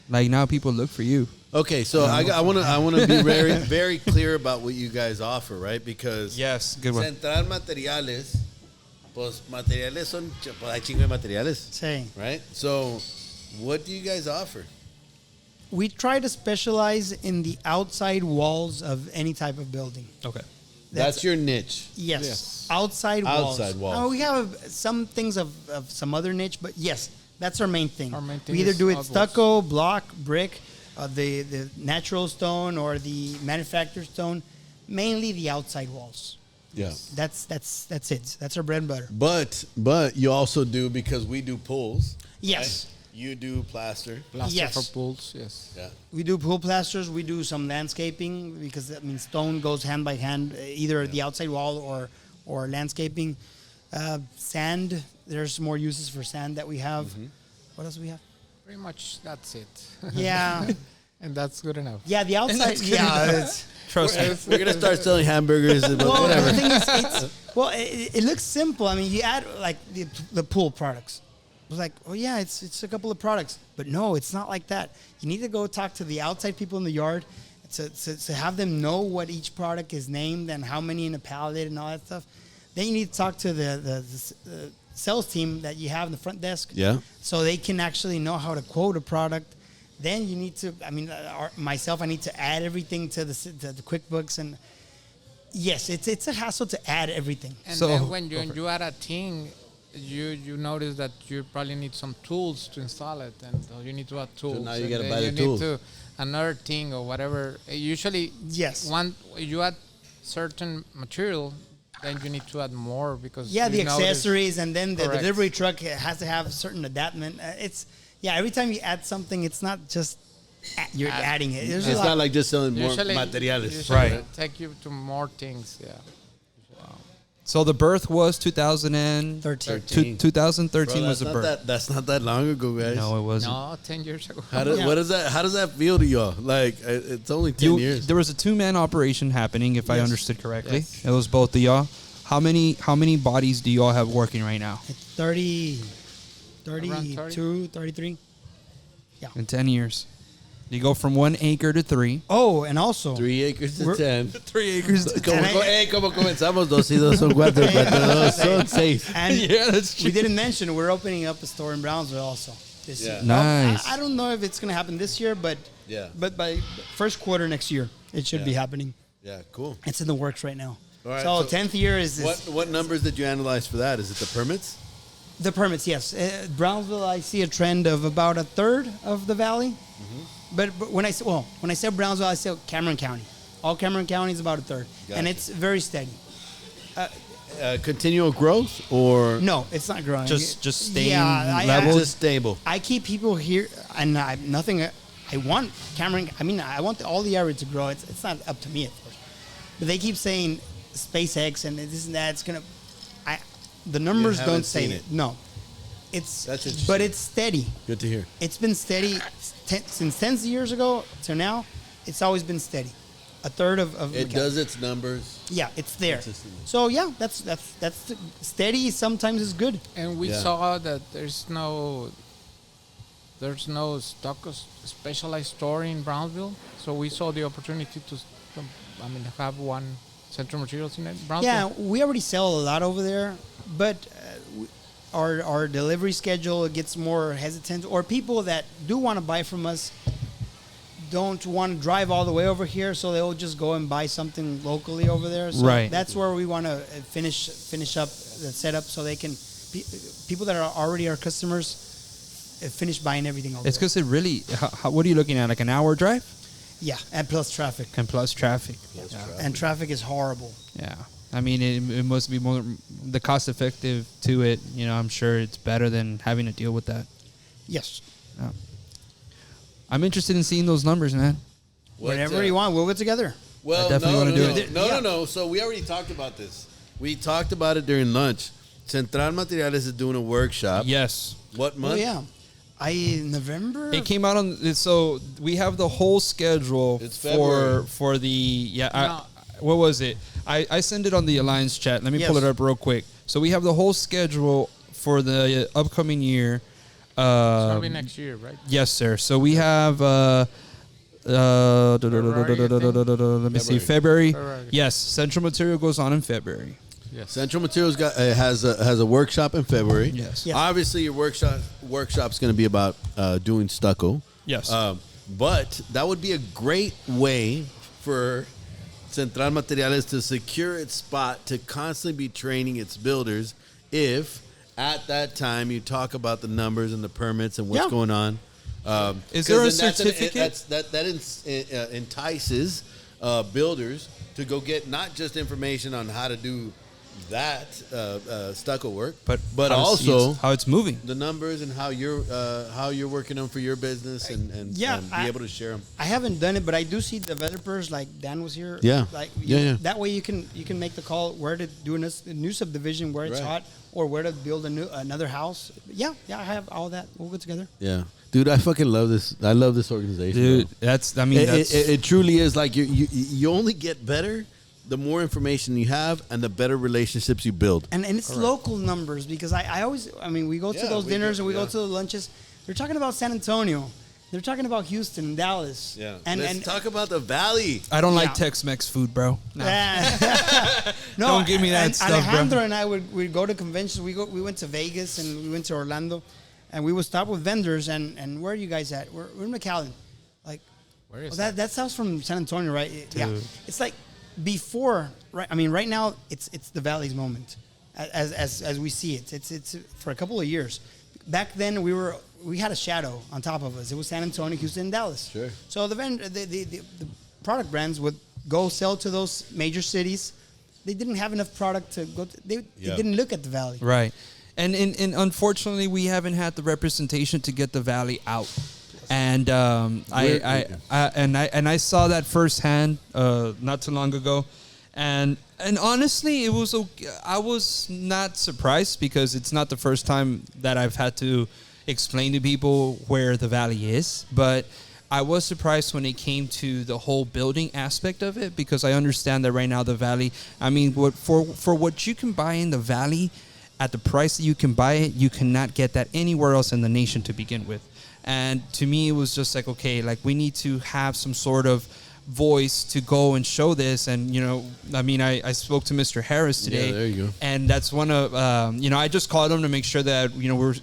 Like now people look for you. Okay, so I want to be very very clear about what you guys offer, right? Because Yes, good one. Central Materiales, pues materiales son, pues hay chingo de materiales, Say, right? So, what do you guys offer? we try to specialize in the outside walls of any type of building. Okay. That's your niche. Yes. Yes. Outside walls. Outside walls. We have some things of some other niche, but yes, that's our main thing. Our main thing We either is do it outwalls. stucco, block, brick, the natural stone or the manufactured stone, mainly the outside walls. Yeah. That's it. That's our bread and butter. But you also do, because we do pools. Yes. right? You do plaster. Plaster Yes. for pools. Yes. Yeah. We do pool plasters. We do some landscaping because I mean stone goes hand by hand, either the outside wall or landscaping. Sand. There's more uses for sand that we have. What else do we have? Pretty much that's it. Yeah, And that's good enough. yeah. The outside. Yeah. It's, Trust me. We're gonna start selling hamburgers, but well, whatever. the thing is, it looks simple. I mean, you add like the pool products. It's like, oh yeah, it's a couple of products, but no, it's not like that. You need to go talk to the outside people in the yard to have them know what each product is named and how many in a pallet and all that stuff. Then you need to talk to the sales team that you have in the front desk, Yeah. so they can actually know how to quote a product. Then you need to, I mean, myself, I need to add everything to the QuickBooks, and yes, it's a hassle to add everything. And So- then when you add a thing, you notice that you probably need some tools to install it, and you need to add tools. now you and gotta then buy the you tools. need to another thing or whatever. Usually, Yes. you add certain material, then you need to add more because Yeah, the you notice- accessories, and then the Correct. delivery truck has to have certain adaptment. Every time you add something, it's not just you're adding it. There's a It's lot. not like just selling more Usually, materiales. usually Right. it take you to more things. Yeah. So the birth was 2013 Bro, was the birth. That's not that long ago, guys. No, it wasn't. No, 10 years ago. How Yeah. how does that feel to y'all? Like it's only 10 years. There was a 2-man operation happening, if I Yes. understood correctly. Yes. It was both of y'all. How many bodies do y'all have working right now 30, Around 32, 33. in 10 years? You go from 1 acre to 3. Oh, and also 3 acres to We're- 10. 3 acres. Como comenzamos, 2 y 2 son 4, 4 2 son 6. and Yeah, that's we didn't mention we're opening up a store in Brownsville also this Yeah. year. Nice. I don't know if it's going to happen this year, but Yeah. but by first quarter next year it should be Yeah. happening. Yeah, cool. It's in the works right now. All right, so so 10th year is What numbers did you analyze for that? Is it the permits? The permits, yes. Brownsville, I see a trend of about a third of the valley. But when I said Brownsville, I said Cameron County. All Cameron County is about a third, and Gotcha. it's very steady. Continual growth or No, it's not growing. Just staying Yeah, level? just stable? I keep people here, and nothing. I want Cameron. I mean, I want all the area to grow. It's not up to me, of course. But they keep saying SpaceX and this and that. It's gonna. The numbers haven't don't say seen it. it. No, it's. That's interesting. But it's steady. Good to hear. It's been steady since 10 years ago to now. It's always been steady. A third of It does its numbers. Yeah, it's there. Consistently. So yeah, that's steady. Sometimes is good. And we Yeah. saw that there's no stock specialized store in Brownsville, so we saw the opportunity to, have one Central Materials in Brownsville. Yeah, we already sell a lot over there, but our delivery schedule gets more hesitant, or people that do want to buy from us don't want to drive all the way over here, so they'll just go and buy something locally over there. So Right. that's where we want to finish up the setup, so they can people that are already our customers finish buying everything over It's there. because it really. What are you looking at? Like an hour drive Yeah, and plus traffic, and plus traffic. and traffic is horrible. Yeah. I mean, it must be more the cost effective to it. You know, I'm sure it's better than having to deal with that. Yes, I'm interested in seeing those numbers, man. whatever you want, we'll get together. Well, I definitely wanna do it. No. So we already talked about this. We talked about it during lunch. Central Materiales is doing a workshop. Yes. What month? Oh yeah, November. It came out on. So we have the whole schedule It's February. for the No. what was it? I sent it on the Alliance chat. Let me pull Yes. it up real quick. So we have the whole schedule for the upcoming year. Probably next year, right? Yes, sir. So we have. Let me see. February. February. Yes, Central Material goes on in February. Yes. Central Materials has a workshop in February. Yes. Yes. Obviously, your workshop's going to be about doing stucco. Yes. But that would be a great way for Central Materiales to secure its spot to constantly be training its builders if at that time you talk about the numbers and the permits and what's Yeah. going on. Is there a 'cause then certificate? that entices builders to go get not just information on how to do that stucco work, but how to see also how it's moving. the numbers and how you're working on for your business and be able to share them. I haven't done it, but I do see developers like Dan was here. Yeah. Like Yeah. That way you can make the call where to do a new subdivision where it's Right. hot, or where to build another house. Yeah, I have all that. We'll get together. Yeah, dude, I fucking love this. I love this organization, Dude, bro. that's. I mean, that's. It truly is like you only get better the more information you have and the better relationships you build. And it's local numbers, because I always, we go to Yeah, those we dinners go- and we go yeah. to the lunches. They're talking about San Antonio. They're talking about Houston and Dallas. And let's talk about the Valley. I don't like yeah. Tex-Mex food, bro. No. No, Don't give me that and stuff, bro. Alejandro and I would go to conventions. We went to Vegas and we went to Orlando, and we would stop with vendors. And where are you guys at? We're in McAllen. Like, Where is that? That sounds from San Antonio, right? Yeah. It's like before, right? Right now it's the Valley's moment, as we see it. It's for a couple of years. Back then we had a shadow on top of us. It was San Antonio, Houston, and Dallas. Sure. So the product brands would go sell to those major cities. They didn't have enough product to go. They didn't look at the Valley. Right. And unfortunately, we haven't had the representation to get the Valley out. And I saw that firsthand not too long ago. And honestly, it was okay. I was not surprised, because it's not the first time that I've had to explain to people where the Valley is. But I was surprised when it came to the whole building aspect of it, because I understand that right now the Valley, for what you can buy in the Valley at the price that you can buy it, you cannot get that anywhere else in the nation to begin with. And to me, it was just like, okay, like we need to have some sort of voice to go and show this. And I spoke to Mr. Harris today. Yeah, there you go. And that's one of I just called him to make sure that we're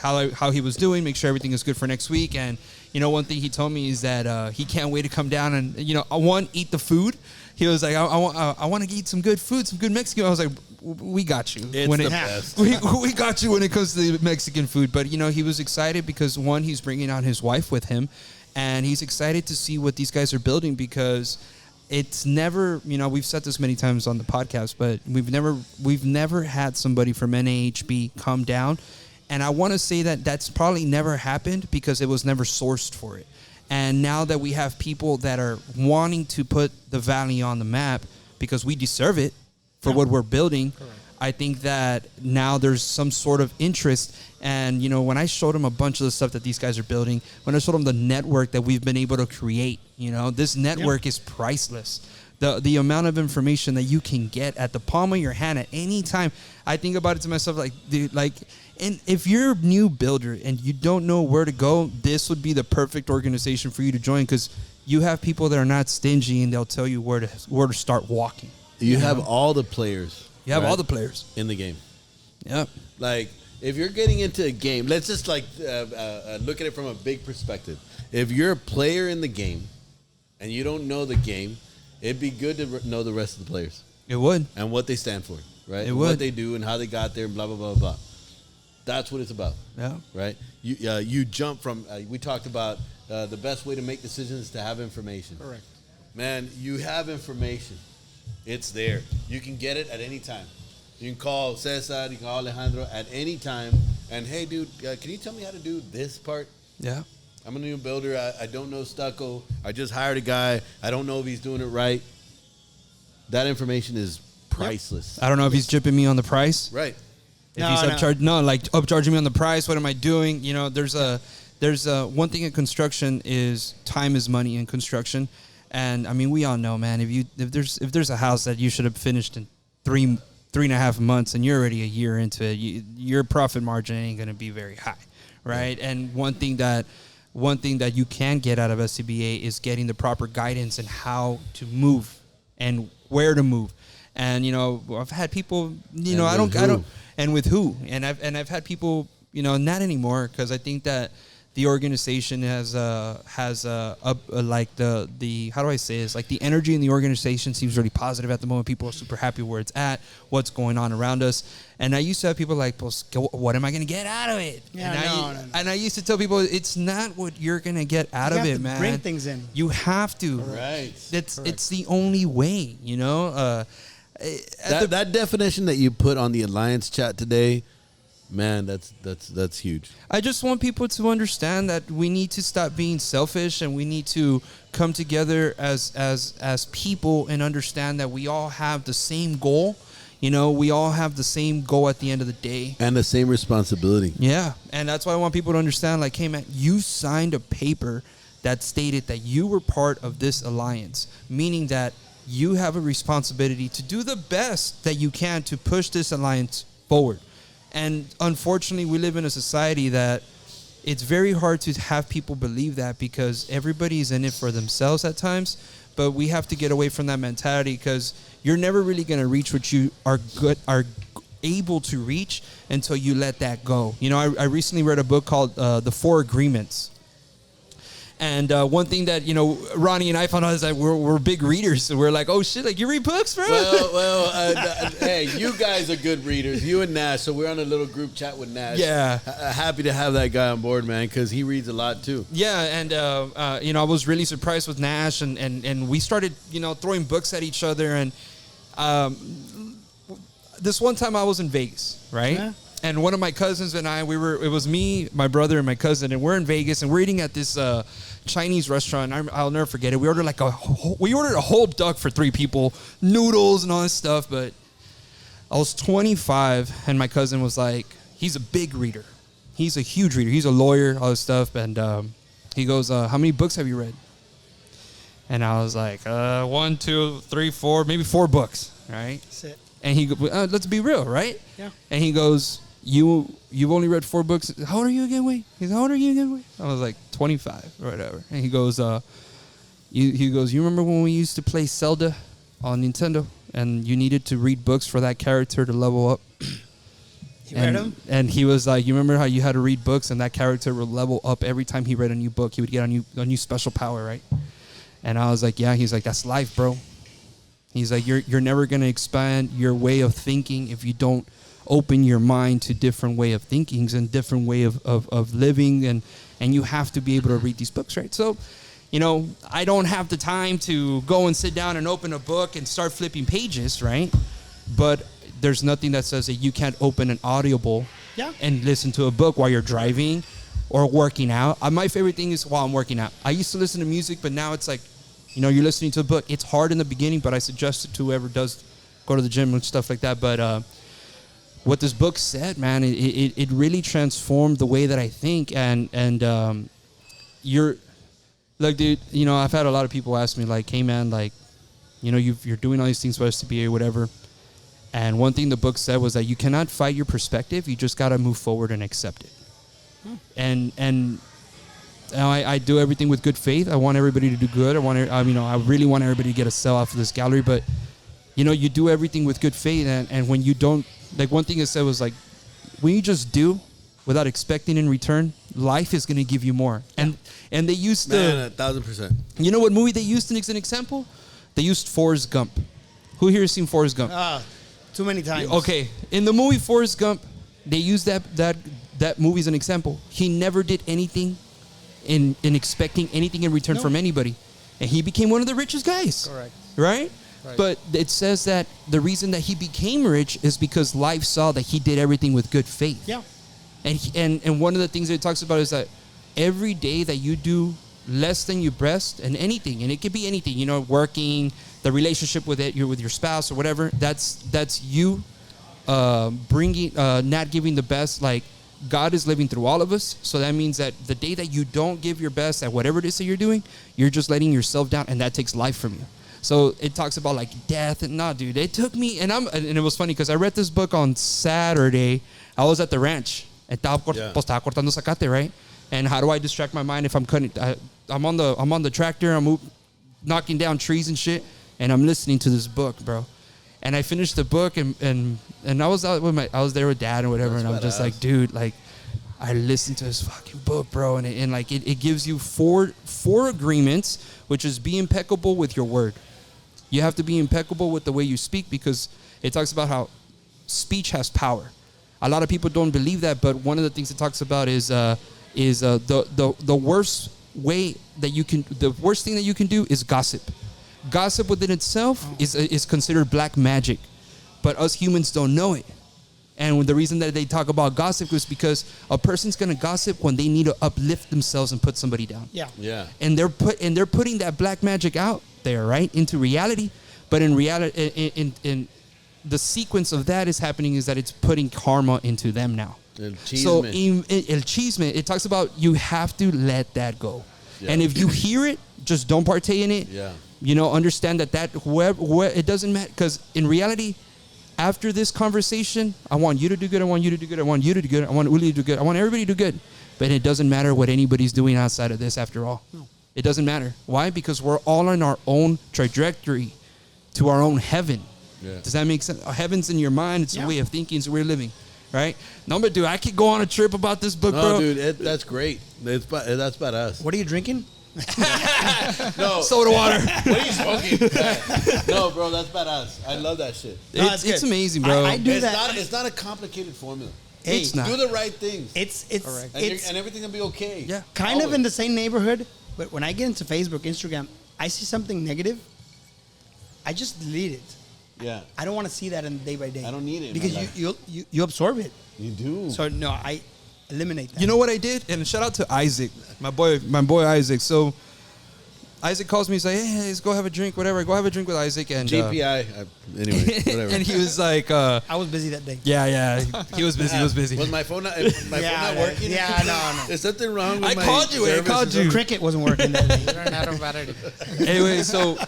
how he was doing, make sure everything is good for next week. And one thing he told me is that he can't wait to come down and eat the food. He was like, I want to eat some good food, some good Mexican. I was like, we got you. It's when the it, best. we got you when it comes to the Mexican food. But, you know, he was excited because, one, he's bringing out his wife with him. And he's excited to see what these guys are building because it's never, you know, we've said this many times on the podcast, but we've never had somebody from NAHB come down. And I want to say that that's probably never happened because it was never sourced for it. And now that we have people that are wanting to put the Valley on the map because we deserve it for what we're building, I think that now there's some sort of interest. And, you know, when I showed them a bunch of the stuff that these guys are building, when I showed them the network that we've been able to create, you know, this network is priceless. The amount of information that you can get at the palm of your hand at any time. I think about it to myself like, dude, like, and if you're a new builder and you don't know where to go, this would be the perfect organization for you to join because you have people that are not stingy and they'll tell you where to start walking. You have all the players. You have right, all the players in the game. Yep. Like, if you're getting into a game, let's just like look at it from a big perspective. If you're a player in the game and you don't know the game, it'd be good to know the rest of the players It would. and what they stand for, right? It And would. what they do and how they got there and blah, blah, blah, blah. That's what it's about, Yeah. right? You jump from, we talked about the best way to make decisions is to have information. Correct. Man, you have information. It's there. You can get it at any time. You can call Cesar, you can call Alejandro at any time. And, hey, dude, can you tell me how to do this part? Yeah. I'm a new builder. I don't know stucco. I just hired a guy. I don't know if he's doing it right. That information is priceless. I don't know if he's jipping me on the price. Right. If he's upcharging me on the price, what am I doing? You know, there's one thing in construction is time is money in construction. And I mean, we all know, man, if there's a house that you should have finished in 3.5 months and you're already a year into it, your profit margin ain't going to be very high. Right. Yeah. And one thing that you can get out of SCBA is getting the proper guidance and how to move and where to move. And, you know, I've had people, you know, and with who, and I've had people, you know, not anymore. Cause I think that the organization has like the, how do I say this? Like the energy in the organization seems really positive at the moment. People are super happy where it's at, what's going on around us. And I used to have people like, well, what am I going to get out of it? Yeah, and I used to tell people, it's not what you're going to get out of it, man. Bring things in. You have to. Right. It's the only way, you know? That definition that you put on the Alliance chat today, man, that's huge. I just want people to understand that we need to stop being selfish and we need to come together as people and understand that we all have the same goal. You know, we all have the same goal at the end of the day. And the same responsibility. Yeah. And that's why I want people to understand, like, hey, man, you signed a paper that stated that you were part of this alliance, meaning that you have a responsibility to do the best that you can to push this alliance forward. And unfortunately, we live in a society that it's very hard to have people believe that because everybody's in it for themselves at times. But we have to get away from that mentality because you're never really going to reach what you are able to reach until you let that go. You know, I recently read a book called The Four Agreements. And one thing that, you know, Ronnie and I found out is that we're big readers. So we're like, oh, shit, like, you read books, bro? Hey, you guys are good readers. You and Nash. So we're on a little group chat with Nash. Yeah. Happy to have that guy on board, man, because he reads a lot, too. Yeah, and, you know, I was really surprised with Nash. And we started, you know, throwing books at each other. And this one time I was in Vegas, right? Yeah. And one of my cousins and I, it was me, my brother, and my cousin, and we're in Vegas, and we're eating at this Chinese restaurant. I'll never forget it. We ordered a whole duck for 3 people, noodles and all this stuff. But I was 25, and my cousin was like, he's a big reader. He's a huge reader. He's a lawyer, all this stuff. And he goes, how many books have you read? And I was like, 1, 2, 3, 4, maybe 4 books, right? That's it. And he goes, let's be real, right? Yeah. And he goes, You've only read 4 books. How old are you again, Wade? He's how old are you again, Wade? I was like 25 or whatever. And he goes, you remember when we used to play Zelda on Nintendo and you needed to read books for that character to level up? You read them? And he was like, you remember how you had to read books and that character would level up every time he read a new book? He would get a new special power, right? And I was like, yeah. He's like, that's life, bro. He's like, you're never going to expand your way of thinking if you don't open your mind to different way of thinkings and different way of living, and you have to be able to read these books, right? So, you know, I don't have the time to go and sit down and open a book and start flipping pages, right? But there's nothing that says that you can't open an Audible and listen to a book while you're driving or working out. My favorite thing is while I'm working out. I used to listen to music, but now it's like, you know, you're listening to a book. It's hard in the beginning, but I suggest it to whoever does go to the gym and stuff like that. But what this book said, man, it really transformed the way that I think. And you're, look, dude, you know, I've had a lot of people ask me, like, hey, man, like, you know, you're doing all these things for STBA or whatever. And one thing the book said was that you cannot fight your perspective. You just got to move forward and accept it. And I do everything with good faith. I want everybody to do good. I really want everybody to get a sell off of this gallery. But, you know, you do everything with good faith. And when you don't, like, one thing it said was, like, when you just do without expecting in return, life is going to give you more. And they used Man, 1,000%. You know what movie they used as an example? They used Forrest Gump. Who here has seen Forrest Gump? Too many times. Okay, in the movie Forrest Gump, they used that movie as an example. He never did anything in expecting anything in return from anybody, and he became one of the richest guys. Correct. Right? But it says that the reason that he became rich is because life saw that he did everything with good faith. Yeah. And one of the things that it talks about is that every day that you do less than your best and anything, and it could be anything, you know, working, the relationship with your spouse or whatever, that's you bringing, not giving the best. Like, God is living through all of us, so that means that the day that you don't give your best at whatever it is that you're doing, you're just letting yourself down, and that takes life from you. So it talks about, like, death, and dude, it took me, and it was funny because I read this book on Saturday. I was at the ranch, estaba cortando zacate, right? And how do I distract my mind if I'm cutting? I'm on the tractor, I'm knocking down trees and shit, and I'm listening to this book, bro. And I finished the book, and I was out with I was there with Dad and whatever, and I'm just like, dude, like, I listened to this fucking book, bro, and it gives you four agreements, which is be impeccable with your word. You have to be impeccable with the way you speak, because it talks about how speech has power. A lot of people don't believe that, but one of the things it talks about is the worst way that you can, the worst thing that you can do is gossip. Gossip within itself is considered black magic, but us humans don't know it. And the reason that they talk about gossip is because a person's gonna gossip when they need to uplift themselves and put somebody down. Yeah. And they're putting that black magic out there, right, into reality. But in reality, in the sequence of that is happening is that it's putting karma into them now. El So chisme. el chisme, it talks about you have to let that go. Yeah. And if you hear it, just don't partake in it. Yeah. You know, understand that whoever it doesn't matter, because in reality, after this conversation, I want you to do good. I want you to do good. I want you to do good. I want Uli to do good. I want everybody to do good. But it doesn't matter what anybody's doing outside of this after all. No. It doesn't matter. Why? Because we're all on our own trajectory to our own heaven. Yeah. Does that make sense? Heaven's in your mind. It's a way of thinking. It's a way of living. Right? Number two, I could go on a trip about this book, bro. No, dude, that's great. That's badass. What are you drinking? No. Soda water. What are you smoking? No, bro, that's badass. I love that shit. It's amazing, bro. I do It's that. it's not a complicated formula. Hey, It's not. Do the right things. It's and everything will be okay. Yeah. kind of Always. in the same neighborhood, but when I get into Facebook, Instagram, I see something negative, I just delete it. Yeah. I don't want to see that in day by day. I don't need it in because my life. you absorb it. You do. So no, I eliminate that. You know what I did? And shout out to Isaac, my boy Isaac. So Isaac calls me, he's like, hey, let's go have a drink, whatever. Go have a drink with Isaac. And GPI. Anyway, whatever. and he was like, I was busy that day. yeah, he was busy. He was busy. Was my phone not working? Yeah, no. Is something wrong with I my called you, I service? called you. Cricket wasn't working that day. Ran out of battery. Anyway, so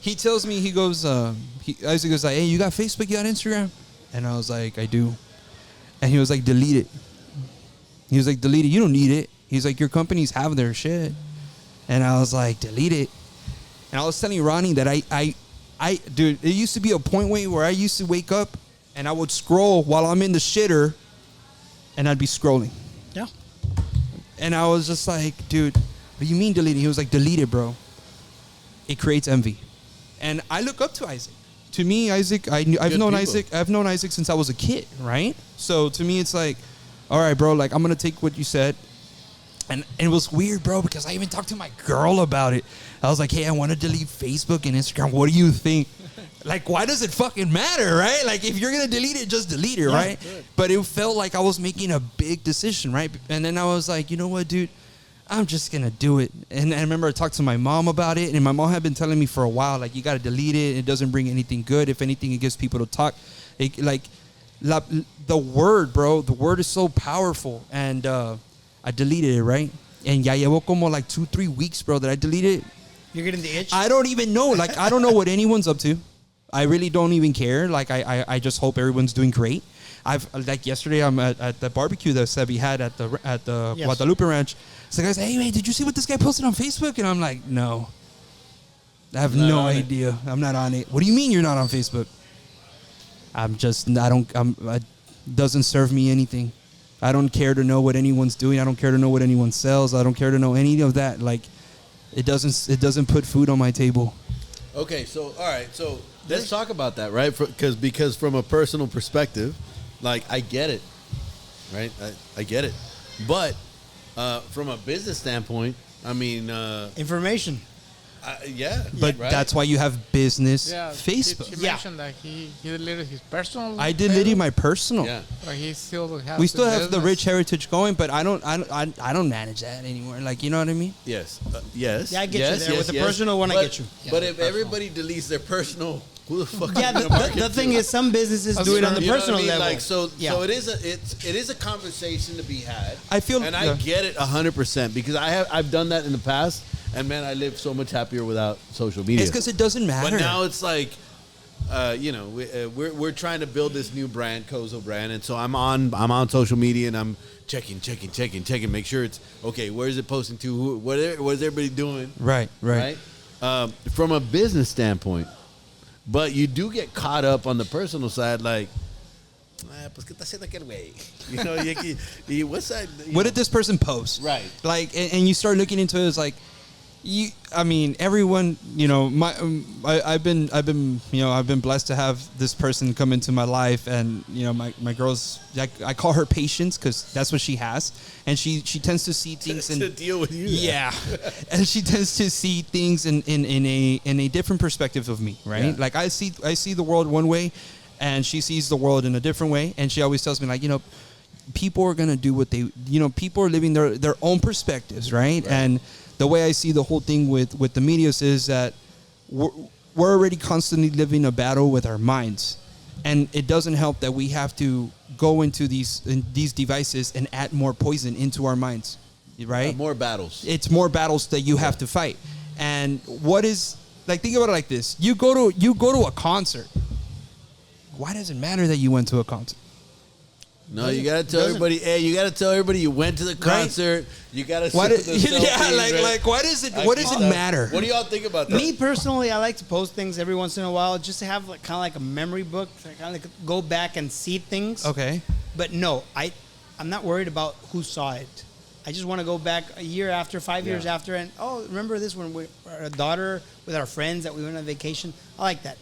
he tells me, he goes, Isaac goes like, hey, you got Facebook, you got Instagram? And I was like, I do. And he was like, delete it. He was like, delete it. You don't need it. He's like, your companies have their shit. And I was like, delete it. And I was telling Ronnie that dude, it used to be a point where I used to wake up and I would scroll while I'm in the shitter and I'd be scrolling. Yeah. And I was just like, dude, what do you mean delete it? He was like, delete it, bro. It creates envy. And I look up to Isaac. to me, Isaac, I've Good known people. Isaac. I've known Isaac since I was a kid, right? So to me, it's like, all right, bro. Like I'm gonna take what you said, and it was weird, bro, because I even talked to my girl about it. I was like, hey, I want to delete Facebook and Instagram. What do you think? Like, why does it fucking matter, right? Like, if you're gonna delete it, just delete it, right? good. But it felt like I was making a big decision, right? And then I was like, you know what, dude? I'm just gonna do it. And I remember I talked to my mom about it, and my mom had been telling me for a while, like, you gotta delete it. It doesn't bring anything good. If anything, it gives people to talk. The word, bro, the word is so powerful. And I deleted it, right? And ya llevo como like 2-3 weeks, bro, that I deleted it. You're getting the itch. I don't even know. Like, I don't know what anyone's up to. I really don't even care. Like, I just hope everyone's doing great. Like yesterday, I'm at the barbecue that Sebi had at the Yes. Guadalupe Ranch. So the guy said, hey, man, did you see what this guy posted on Facebook? And I'm like, no. I have Not no on it. idea. I'm not on it. What do you mean you're not on Facebook? It doesn't serve me anything. I don't care to know what anyone's doing. I don't care to know what anyone sells. I don't care to know any of that. Like, it doesn't put food on my table. Okay, so all right, so let's talk about that, right? Because from a personal perspective, like I get it, right? I get it, but from a business standpoint, I mean, Information. yeah, But right? that's why you have business Yeah, Facebook. Did you Yeah. mention that he deleted his personal? I deleted Facebook? my personal. yeah. But he still has. We still have the business. Rich Heritage going, but I don't manage that anymore. Like, you know what I mean? Yes. Yes. Yeah, I get you yes, there. yes, With the yes. personal one, I But- get you. But if everybody deletes their personal, who the fuck? Yeah, are you the, gonna the, market the thing to? is, some businesses That's do it on the You know what I personal mean? level. Like, so Yeah. it is a conversation to be had. I feel- and yeah. I get it 100% because I've done that in the past, and man, I live so much happier without social media. It's because it doesn't matter. But now it's like, we're trying to build this new brand, Kozo brand, and so I'm on social media and I'm checking, make sure it's okay. Where is it posting to? What is everybody doing? right. Right. From a business standpoint, but you do get caught up on the personal side, like, pues qué está haciendo aquel güey? You know, what's that? What did this person post? Right. Like, and you start looking into it. It's like, everyone. You know, I've been blessed to have this person come into my life, and you know, my girl's. I call her Patience because that's what she has, and she tends to see things to in. deal with you? Yeah, and she tends to see things in a different perspective of me, right? Yeah. Like I see the world one way, and she sees the world in a different way, and she always tells me, like, you know, people are gonna do what they, you know, people are living their own perspectives, right? And the way I see the whole thing with the medias is that we're already constantly living a battle with our minds, and it doesn't help that we have to go into these devices and add more poison into our minds, right? More battles. It's more battles that you have to fight. And what is, like, think about it like this: you go to a concert. Why does it matter that you went to a concert? No, you gotta tell everybody. Hey, you gotta tell everybody you went to the concert. You gotta. Why show did, the yeah, selfies, right? like what is it? I What does get it that. matter? What do y'all think about that? Me personally, I like to post things every once in a while just to have like, kind of like a memory book, to kind of like go back and see things. Okay. But no, I'm not worried about who saw it. I just want to go back a year after, 5 years Yeah. after, and remember this when we were a daughter with our friends that we went on vacation. I like that.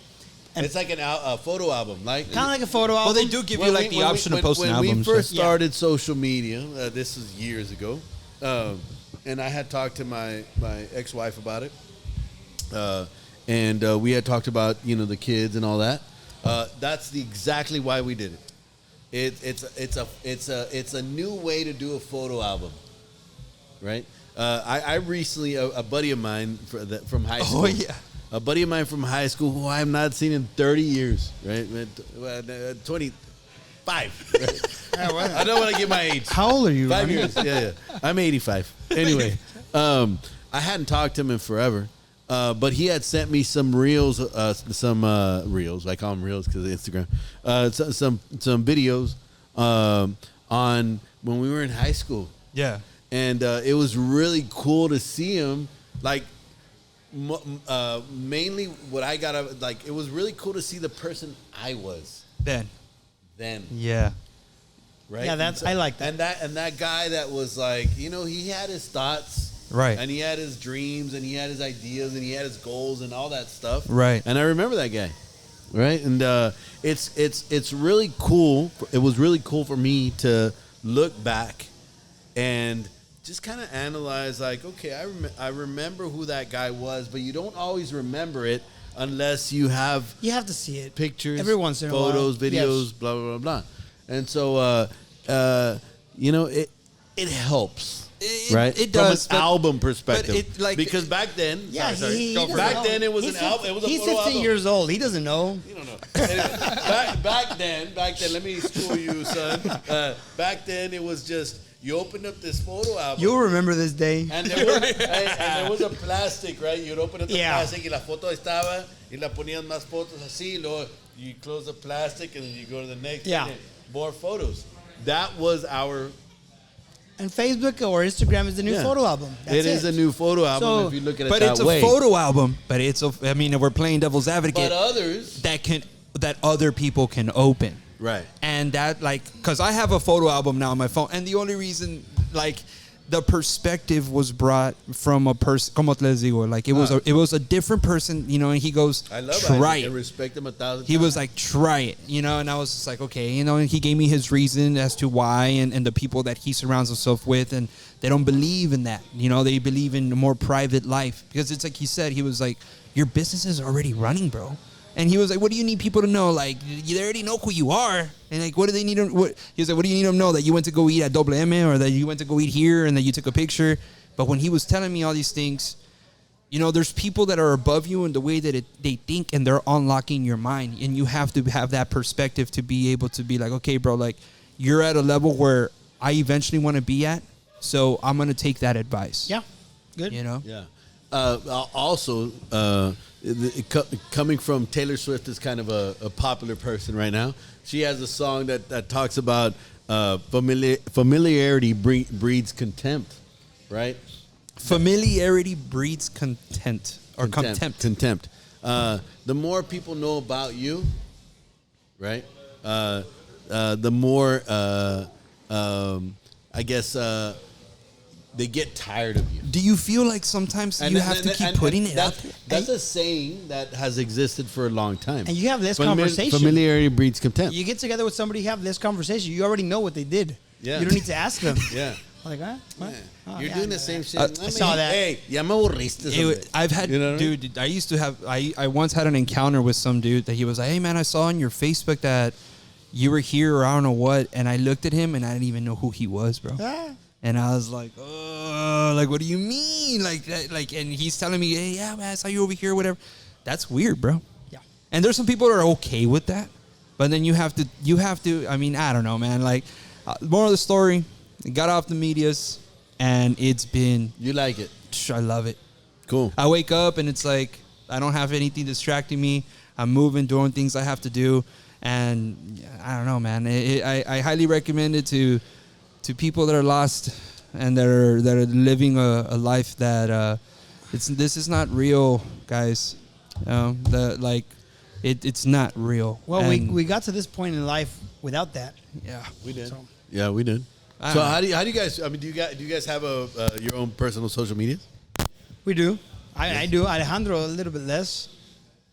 And It's like a photo album, like kind of like a photo album. Well, they do give you like the option of posting when albums. we first Yeah. started social media, this is years ago, and I had talked to my ex-wife about it, and we had talked about the kids and all that. That's exactly why we did it. It's a new way to do a photo album, right? I recently a buddy of mine from high school. Oh yeah. A buddy of mine from high school who I have not seen in 30 years, right? 25. Right? I don't want to give my age. How old are you? 5 Ronnie? years. Yeah. I'm 85. Anyway, I hadn't talked to him in forever, but he had sent me some reels, reels. I call them reels because of Instagram. Some videos on when we were in high school, Yeah. and it was really cool to see him. Like, mainly what I got out of, like, it was really cool to see the person I was Then. then. Right? Yeah, I like that. And that guy that was like, he had his thoughts. Right. And he had his dreams and he had his ideas and he had his goals and all that stuff. Right. And I remember that guy. right? And it's really cool. It was really cool for me to look back and just kind of analyze, like, okay, I remember who that guy was, but you don't always remember it unless you have You have to see it. pictures, Every once in a while. photos, videos, Yes. blah blah blah blah. And so, it helps. Right, It does, from an but- album perspective. but it, like- because back then, Yeah, sorry, he sorry. doesn't Back know. then it was He's an album. It was a He's photo 15 album. years old. He doesn't know. You don't know. Anyway, back then, let me school you, son. Back then, it was just you opened up this photo album. You'll remember this day. And there was a plastic, right? You'd open up the Yeah. plastic y la foto estaba y la ponían más fotos así. Luego you close the plastic and then you go to the next. Yeah. one and more photos. That was our. And Facebook or Instagram is the new Yeah. photo album. That's It is a new photo album So- if you look at it But that it's way. a photo album. But it's a. I mean, we're playing devil's advocate. But others, that other people can open. right? And that, like, because I have a photo album now on my phone, and the only reason, like, the perspective was brought from a person, como te les digo, like, it was a different person, you know, and he goes, I love try it. I it. respect him 1,000. He was like, try it, you know, and I was just like, okay, you know, and he gave me his reason as to why, and the people that he surrounds himself with, and they don't believe in that, you know, they believe in a more private life, because it's like he said, he was like, your business is already running, bro. And he was like, what do you need people to know? Like, they already know who you are. And like, what do they need to, he was like, what do you need them to know? That you went to go eat at Double M, or that you went to go eat here and that you took a picture. But when he was telling me all these things, you know, there's people that are above you in the way that they think, and they're unlocking your mind. And you have to have that perspective to be able to be like, okay, bro, like, you're at a level where I eventually want to be at. So I'm going to take that advice. Yeah. Good. You know? Yeah. Also, coming from Taylor Swift is kind of a popular person right now. She has a song that talks about familiarity breeds contempt, right? Familiarity breeds contempt. Or contempt. Contempt. The more people know about you, right? The more, I guess, they get tired of you. Do you feel like sometimes you have to keep putting it out there? That's a saying that has existed for a long time. And you have this conversation. Familiarity breeds contempt. You get together with somebody, you have this conversation. You already know what they did. Yeah. You don't need to ask them. Yeah. Like, huh? What? Yeah. Oh, You're yeah, doing I the know same that. shit. I saw that. Hey, ya me aburriste. I've had, You know what I mean? dude, I used to have, I once had an encounter with some dude that he was like, hey man, I saw on your Facebook that you were here or I don't know what. And I looked at him and I didn't even know who he was, bro. Ah. And I was like, oh, like, what do you mean? Like, and he's telling me, hey, yeah, man, I saw you over here, whatever. That's weird, bro. Yeah. And there's some people that are okay with that. But then you have to, I mean, I don't know, man. Like, more of the story, it got off the medias and it's been, You like it. I love it. Cool. I wake up and it's like, I don't have anything distracting me. I'm moving, doing things I have to do. And I don't know, man. I highly recommend it to people that are lost and that are living a life that this is not real, guys. It's not real. Well, And, we got to this point in life without that. yeah. We did. So- Yeah, we did. I So don't know. how do you guys? I mean, do you guys have your own personal social media? We do. I do. Alejandro a little bit less.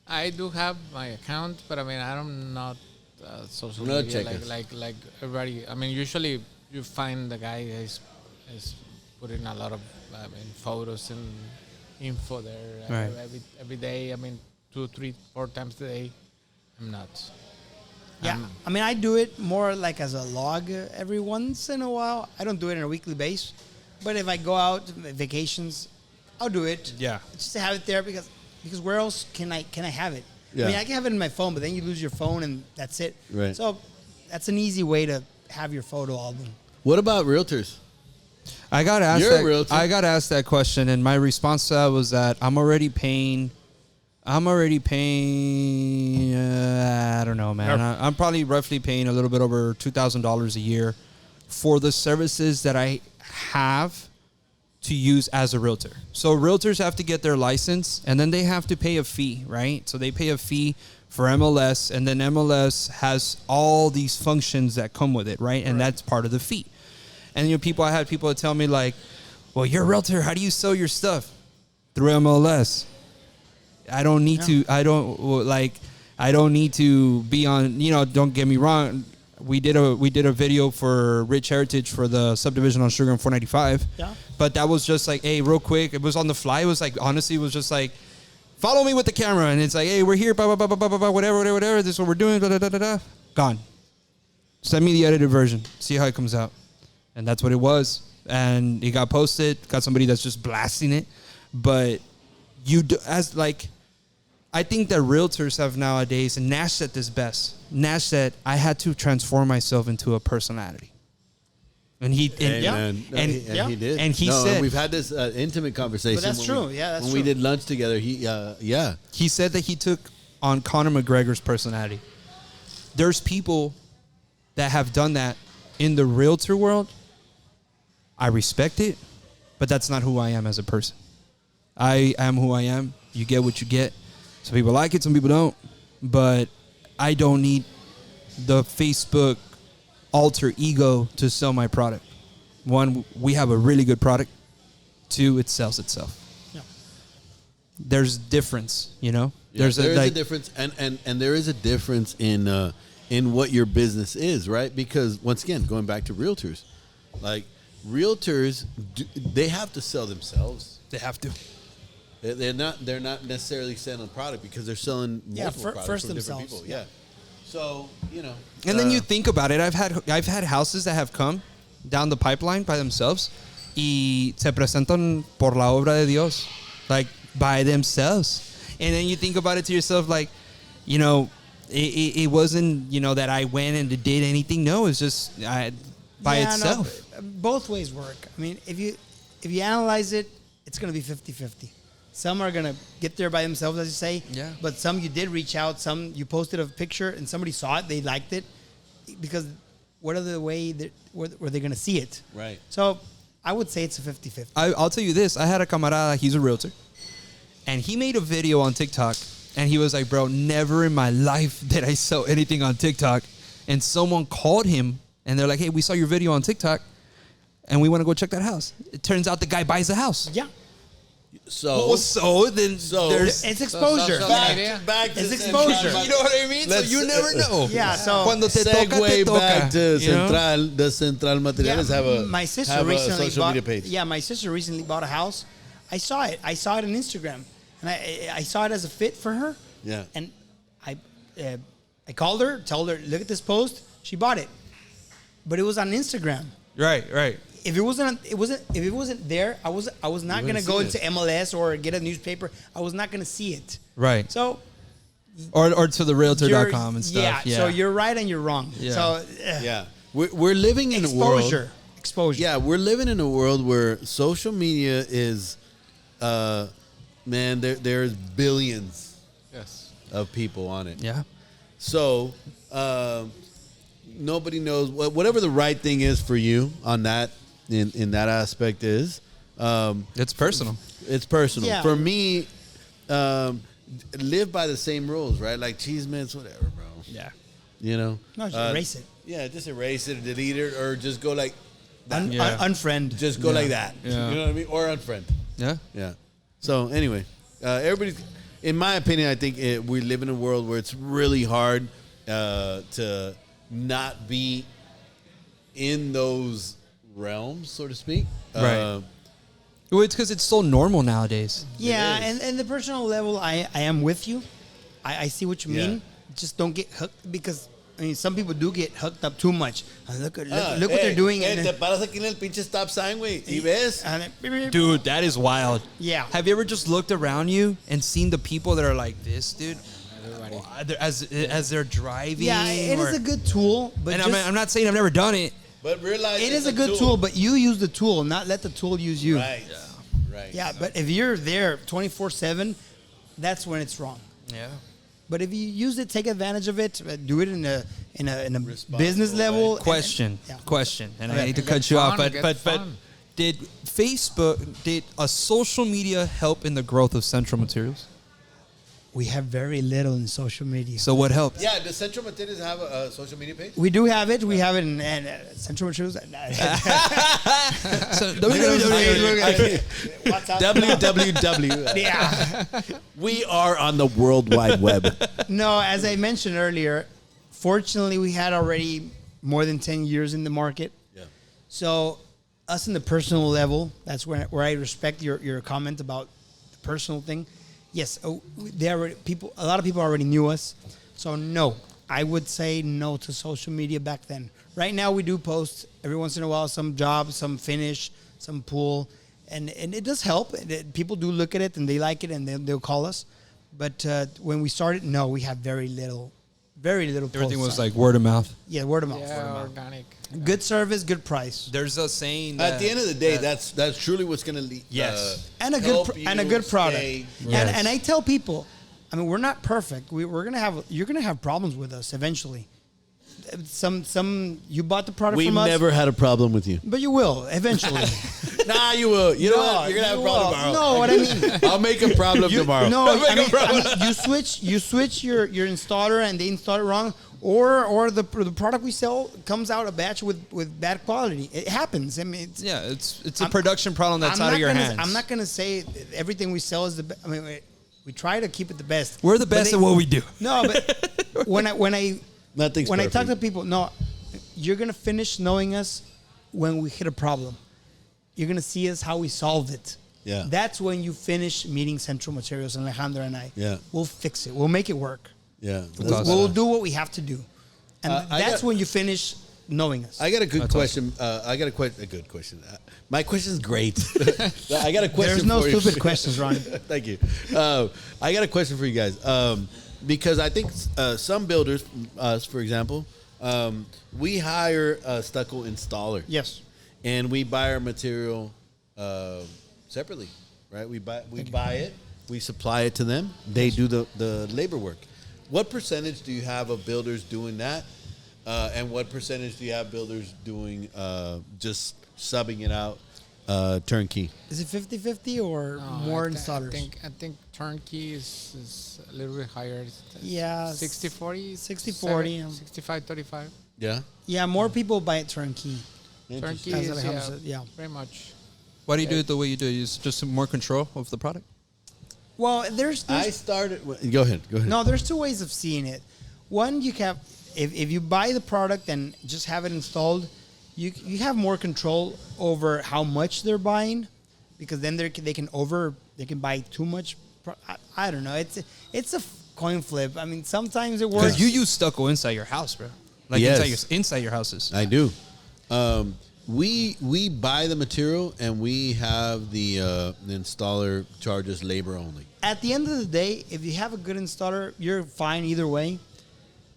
I do have my account, but I mean, I'm not social Not media checkers. like everybody. I mean, usually you find the guy is putting a lot of photos and info there Right. every day. I mean, 2, 3, 4 times a day. I'm not. Yeah. I mean, I do it more like as a log every once in a while. I don't do it on a weekly basis. But if I go out vacations, I'll do it. Yeah. Just to have it there because where else can I have it? Yeah. I mean, I can have it in my phone, but then you lose your phone and that's it. Right. So that's an easy way to have your photo album. What about realtors? I got asked You're a realtor. that. I got asked that question, and my response to that was that I'm already paying. I don't know, man. I'm probably roughly paying a little bit over $2,000 a year for the services that I have to use as a realtor. So realtors have to get their license, and then they have to pay a fee, right? So they pay a fee for MLS, and then MLS has all these functions that come with it, right? And that's part of the fee. And I had people that tell me like, well, you're a realtor. How do you sell your stuff? Through MLS. I don't need to. I I don't need to be on. Don't get me wrong. We did a video for Rich Heritage for the subdivision on Sugar and 495. Yeah. But that was just like, hey, real quick. It was on the fly. It was like, honestly, it was just like, follow me with the camera, and it's like, hey, we're here, blah blah blah blah blah blah, whatever. This is what we're doing. Blah, blah, blah, blah, blah. Gone. Send me the edited version. See how it comes out. And that's what it was. And it got posted. Got somebody that's just blasting it. But I think that realtors have nowadays, and Nash said this best. Nash said, I had to transform myself into a personality. And he did. And he said, we've had this intimate conversation. But that's when true. That's when true. we did lunch together, he said that he took on Conor McGregor's personality. There's people that have done that in the realtor world. I respect it, but that's not who I am as a person. I am who I am. You get what you get. Some people like it, some people don't. But I don't need the Facebook alter ego to sell my product. One, we have a really good product. Two, it sells itself. Yeah. There's difference, there is a difference, and there is a difference in what your business is, right? Because once again, going back to realtors, like realtors, they have to sell themselves. They have to. They're not necessarily selling a product because they're selling multiple products first from different themselves. people. Yeah. So And then you think about it. I've had houses that have come down the pipeline by themselves, y se presentan por la obra de Dios, like by themselves. And then you think about it to yourself, like, it wasn't that I went and did anything. No, it's just by itself. No, both ways work. I mean, if you analyze it, it's going to be 50-50. Some are going to get there by themselves, as you say. Yeah. But some you did reach out. Some you posted a picture and somebody saw it. They liked it. Because what other way were they going to see it? Right. So I would say it's a 50-50. I'll tell you this. I had a camarada. He's a realtor. And he made a video on TikTok. And he was like, bro, never in my life did I sell anything on TikTok. And someone called him. And they're like, hey, we saw your video on TikTok. And we want to go check that house. It turns out the guy buys the house. Yeah. So there's It's exposure. back to It's exposure. you know what I mean? Let's- so you never know. Yeah, so Cuando te toca, te segue toca. back to You know? Central. Does Central Materiales have a my sister have a recently social bought, media page? Yeah, my sister recently bought a house. I saw it on Instagram, and I saw it as a fit for her. Yeah. And I called her, told her, look at this post. She bought it, but it was on Instagram. Right. If it wasn't there, I was not gonna see go it. into MLS or get a newspaper. I was not gonna see it. Right. So Or to the realtor.com and yeah, stuff. Yeah. so you're right and you're wrong. Yeah. So Yeah. We're living in a world. Exposure. Yeah, we're living in a world where social media is, there's billions Yes. of people on it. Yeah. So nobody knows whatever the right thing is for you on that in that aspect is. It's personal. It's personal. Yeah. For me, live by the same rules, right? Like cheese mints, whatever, bro. Yeah. No, just erase it. Yeah, just erase it, delete it, or just go like that. Yeah. Unfriend. Just go like that. Yeah. You know what I mean? Or unfriend. Yeah. Yeah. So anyway, everybody's, in my opinion, I think we live in a world where it's really hard to not be in those realms, so to speak. Right. Well, it's because it's so normal nowadays. Yeah, It is. and the personal level, I am with you. I see what you Yeah. mean. Just don't get hooked because some people do get hooked up too much. Look what they're doing. And te then, paras aquí en el pinche stop sign, güey. ¿Y ves? and then- Dude, that is wild. Yeah. Have you ever just looked around you and seen the people that are like this, dude? As they're driving. Yeah, it is a good tool, but And just, I'm not saying I've never done it. But realize it it's is a good tool, but you use the tool, not let the tool use you. Right. Right. Yeah, but if you're there 24/7, that's when it's wrong. Yeah. But if you use it, take advantage of it. Do it in a Responsible business way. level. Question. Yeah. Question. And I Okay. hate to Get cut you off, fun, but get fun. did Facebook, did a social media help in the growth of Central Materials? We have very little in social media. So what helps? Yeah, does Central Materials have a social media page? We do have it. We have it in Central Materials. So, www. Yeah. We are on the World Wide Web. No, as I mentioned earlier, fortunately, we had already more than 10 years in the market. Yeah. So, us in the personal level, that's where I respect your comment about the personal thing. Yes, a lot of people already knew us. So, no, I would say no to social media back then. Right now, we do post every once in a while some job, some finish, some pool, and it does help. People do look at it and they like it and they'll call us. But when we started, no, we had very little. Everything was posts. like word of mouth. Yeah, word of mouth. Yeah, organic. Good service, good price, There's a saying At the end of the day, that's truly what's going to lead. Yes. and a good product. Yes. And I tell people, I mean, we're not perfect. You're gonna have problems with us eventually. Some you bought the product We from us, never had a problem with you. but you will eventually. Nah, you will. You know what? You're gonna have a you problem will. tomorrow. No, what I mean. I'll make a problem tomorrow. No, I mean, you switch your installer and they install it wrong, or the product we sell comes out a batch with bad quality. It happens. I mean, it's a production problem that's out of your hands. I'm not gonna say everything we sell is the best. I mean, we try to keep it the best. We're the best at what we do. No, but when I Nothing's when I talk to perfect. people, no, you're gonna finish knowing us when we hit a problem. You're gonna see us how we solved it. Yeah. That's when you finish meeting Central Materials and Alejandro and I. Yeah. We'll fix it. We'll make it work. Yeah. awesome. We'll do what we have to do, and I that's got- when you finish knowing us. I got a good That's question. I got a good question. My question's great. I got a question. There's no for you. stupid questions, Ron. Thank you. I got a question for you guys. Because I think some builders, us for example, we hire a stucco installer. Yes. And we buy our material separately, right? We buy it, we supply it to them. They do the labor work. What percentage do you have of builders doing that? And what percentage do you have builders doing just subbing it out turnkey? Is it 50-50 or more installers? I think turnkey is a little bit higher. Yeah, 60-40? 60-40, 65-35. Yeah. Yeah, more people buy it turnkey. Turnkey As is, Alejandro yeah, said, yeah. very much. Why do you do it the way you do? Is just more control of the product? Well, there's I started. Go ahead. no, there's two ways of seeing it. One, you have if you buy the product and just have it installed, you have more control over how much they're buying, because then they can buy too much. I don't know. It's a coin flip. I mean, sometimes it works. Because you use stucco inside your house, bro. Like Yes. inside your houses. I do. We buy the material and we have the installer charges labor only. At the end of the day, if you have a good installer, you're fine either way.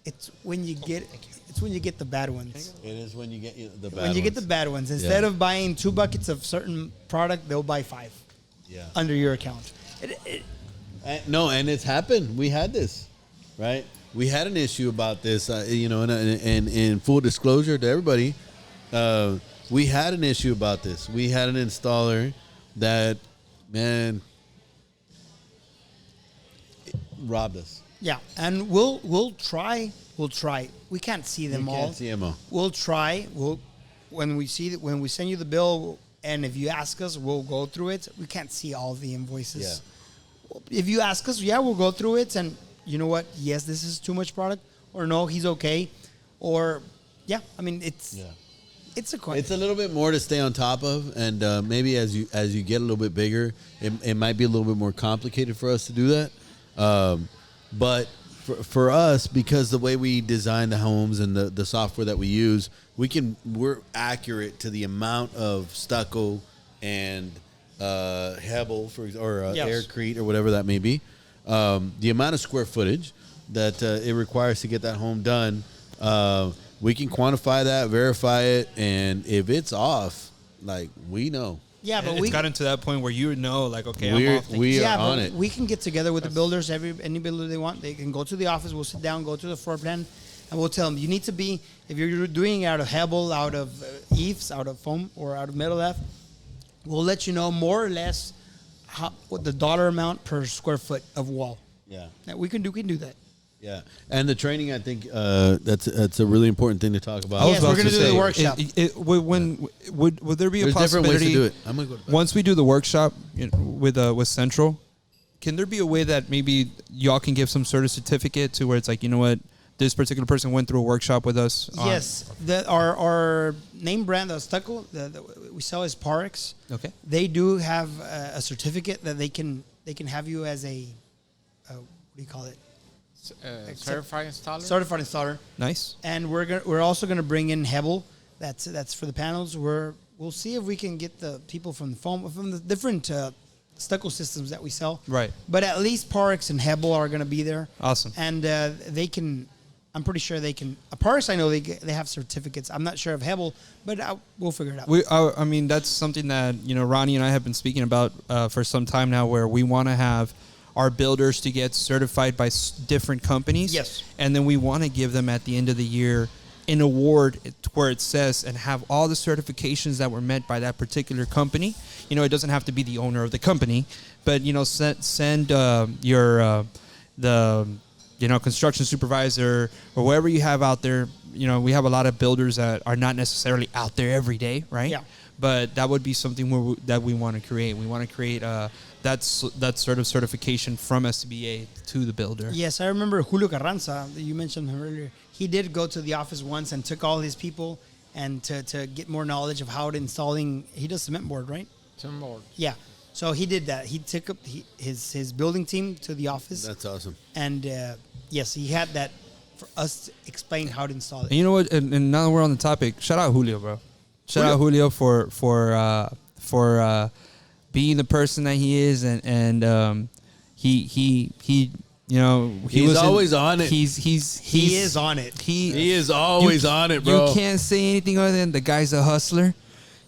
It's when you get the bad ones. It is when you get the bad When you get the ones. bad ones, instead of buying 2 buckets of certain product, they'll buy 5 Yeah. under your account. No, and it's happened. We had this, right? We had an issue about this, and in full disclosure to everybody, we had an issue about this. We had an installer that, man, robbed us. Yeah, and we'll try. We can't see them We all. can't see 'em all. We'll try. When we send you the bill, and if you ask us, we'll go through it. We can't see all the invoices. If you ask us, yeah, we'll go through it, and you know what? Yes, this is too much product, or no, he's okay, or yeah. I mean, it's a coin. It's a little bit more to stay on top of, and maybe as you get a little bit bigger, it might be a little bit more complicated for us to do that. But for us, because the way we design the homes and the software that we use, we're accurate to the amount of stucco and Hebel or Yes. aircrete or whatever that may be. The amount of square footage that it requires to get that home done, we can quantify that, verify it, and if it's off, like, we know. yeah, but It's we gotten to that point where you know, like, okay, We're- I'm off. we yeah, are on but it. we can get together with the builders. Any builder they want, they can go to the office. We'll sit down, go to the floor plan, and we'll tell them you need to be. If you're doing it out of Hebel, out of eaves, out of foam, or out of metal F, we'll let you know more or less what the dollar amount per square foot of wall. Yeah. that we can do that. Yeah, and the training, I think that's a really important thing to talk about. Yes, we're gonna do the workshop. Would there be a There's different ways possibility? to do it. I'm gonna go to bed. Once we do the workshop with Central, can there be a way that maybe y'all can give some sort of certificate to where it's like, you know what, this particular person went through a workshop with us? Yes, our name brand, the stucco, that we sell is Parex. Okay. They do have a certificate that they can have you as a what do you call it? Certified installer. Certified installer. Nice. And we're also gonna bring in Hebel. That's for the panels. We'll see if we can get the people from the different stucco systems that we sell. Right. But at least Parex and Hebel are gonna be there. Awesome. And they can. I'm pretty sure they can. Parex, I know they have certificates. I'm not sure of Hebel, but we'll figure it out. I mean, that's something that, Ronnie and I have been speaking about for some time now, where we want to have our builders to get certified by different companies. Yes. And then we want to give them at the end of the year an award where it says and have all the certifications that were met by that particular company. It doesn't have to be the owner of the company, but send your construction supervisor or whoever you have out there. We have a lot of builders that are not necessarily out there every day, right? Yeah. But that would be something that we want to create. We want to create that sort of certification from STBA to the builder. Yes, I remember Julio Carranza. You mentioned him earlier. He did go to the office once and took all his people and to get more knowledge of how to installing. He does cement board, right? Cement board. Yeah. So he did that. He took up his building team to the office. That's awesome. And yes, he had that for us to explain how to install it. And you know what? And now that we're on the topic, shout out Julio, bro. Shout out Julio for being the person that he is, and he He's always on it. He is on it. He is always on it, bro. You can't say anything other than the guy's a hustler.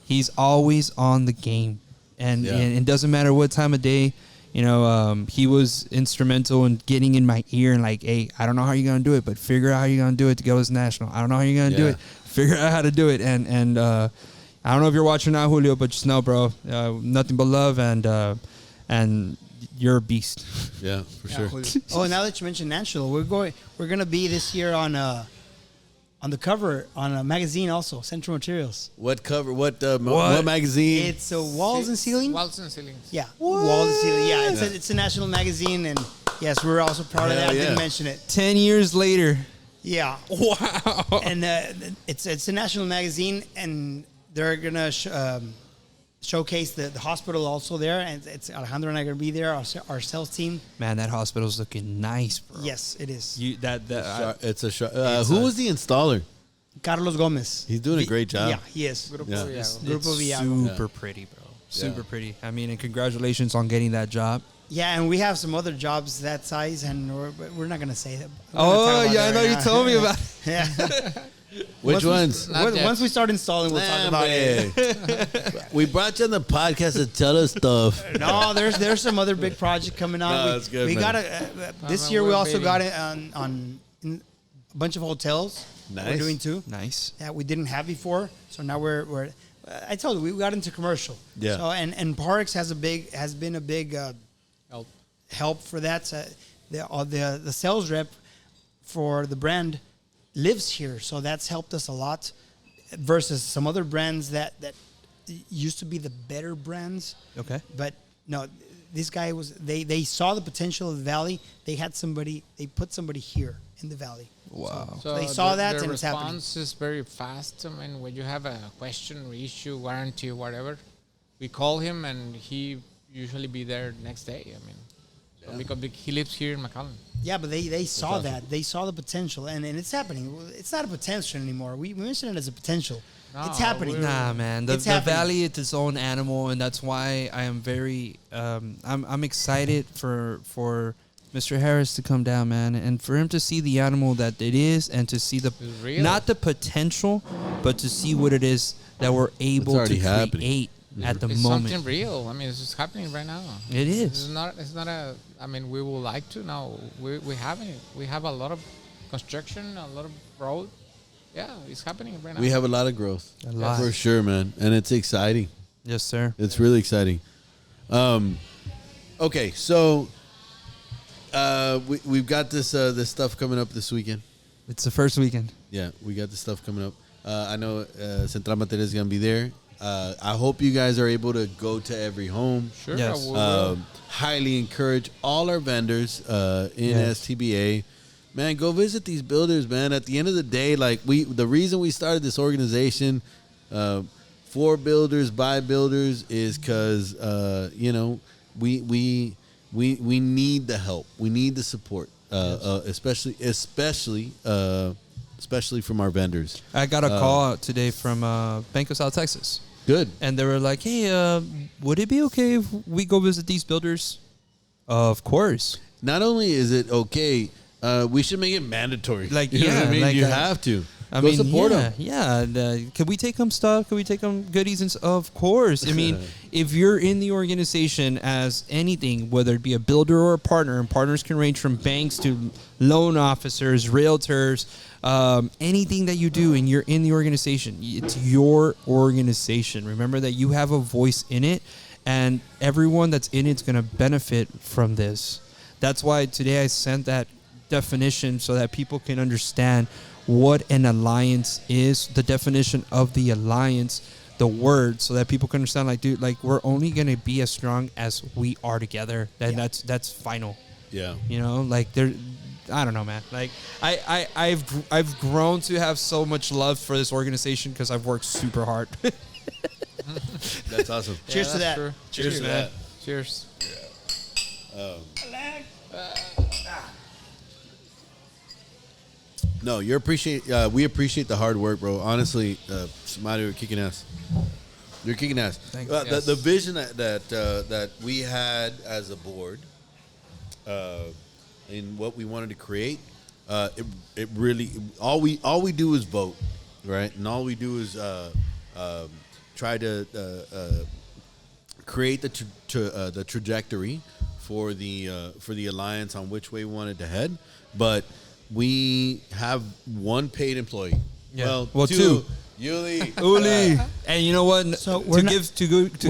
He's always on the game, and it doesn't matter what time of day. He was instrumental in getting in my ear and like, hey, I don't know how you're gonna do it, but figure out how you're gonna do it to go to national. I don't know how you're gonna do it. Figure out how to do it, and I don't know if you're watching now, Julio, but just know, bro, nothing but love, and you're a beast. Yeah, for sure. Oh, now that you mentioned national, we're gonna be this year on the cover on a magazine also, Central Materials. What cover? What magazine? It's Walls and Ceiling. Walls and ceilings. Yeah, Walls and Ceiling. Yeah, it's a national magazine, and yes, we're also proud of that. I didn't mention it. 10 years later. Yeah. Wow. And it's a national magazine, and they're gonna showcase the hospital also there, and it's Alejandro and I are gonna be there. Our sales team. Man, that hospital's looking nice, bro. Yes, it is. Who was the installer? Carlos Gomez. He's doing a great job. Yeah, he is. Grupo Yeah. Villago. Grupo Villago. super pretty, bro. Super pretty. I mean, and congratulations on getting that job. Yeah, and we have some other jobs that size, and we're not gonna say that. Oh, yeah, I know you told me about it. Yeah. Which ones? Once we start installing, we'll talk about it. We brought you on the podcast to tell us stuff. No, there's some other big project coming on. No, that's good, We man. got this year. We also got it on a bunch of hotels. Nice. We're doing too. Nice. That we didn't have before. So now we're. I told you we got into commercial. Yeah. So and Parex has been a big help for that. The sales rep for the brand lives here, so that's helped us a lot. Versus some other brands that used to be the better brands. Okay. But no, this guy was. They saw the potential of the valley. They put somebody here in the valley. Wow. So They saw that the and it's happening. response is very fast. I mean, when you have a question or issue, warranty, whatever, we call him and he usually be there next day. I mean, so because he lives here in McAllen. Yeah, but they saw that. They saw the potential, and it's happening. It's not a potential anymore. We mention it as a potential. No, it's happening. Nah, man. The It's happening. valley is its own animal, and that's why I am very. I'm excited for Mr. Harris to come down, man, and for him to see the animal that it is, and to see It's real. not the potential, but to see what it is that we're able to already happening. create at the It's moment. something real. I mean, it's just happening right now. It is. It's not a. I mean, we would like to now. We have it. We have a lot of construction, a lot of road. Yeah, it's happening right now. We have a lot of growth. A lot. For sure, man. And it's exciting. Yes, sir. It's really exciting. Okay, so we've got this stuff coming up this weekend. It's the first weekend. Yeah, we got this stuff coming up. I know Central Materia is gonna be there. I hope you guys are able to go to every home. Sure. Yes. We will. Highly encourage all our vendors in Yes. STBA. Man, go visit these builders, man. At the end of the day, like the reason we started this organization, for builders by builders, is because we need the help. We need the support, especially from our vendors. I got a call today from Bank of South Texas. Good. And they were like, hey, would it be okay if we go visit these builders? Of course. Not only is it okay, we should make it mandatory. Like, you know what I yeah, mean? like, You have to. I Go mean, support yeah, them. yeah. And, can we take them stuff? Can we take them goodies? Of course. I mean, if you're in the organization as anything, whether it be a builder or a partner, and partners can range from banks to loan officers, realtors, anything that you do, and you're in the organization, it's your organization. Remember that you have a voice in it, and everyone that's in it's going to benefit from this. That's why today I sent that definition so that people can understand what an alliance is, the definition of the alliance, the word, so that people can understand, like, dude, like, we're only going to be as strong as we are together. And that's final. Yeah. You know, like, I don't know, man. Like, I've grown to have so much love for this organization because I've worked super hard. That's awesome. Cheers to that's that. true. Cheers to that. Cheers. No, we appreciate the hard work, bro. Honestly, Mario, you're kicking ass. You're kicking ass. Thank you. Yes. The vision that we had as a board, in what we wanted to create, it really all we do is vote, right? And all we do is try to create the trajectory for the alliance on which way we wanted to head, but we have one paid employee. Yeah. Well, two. Yuli. Uli. And you know what? So to we're not-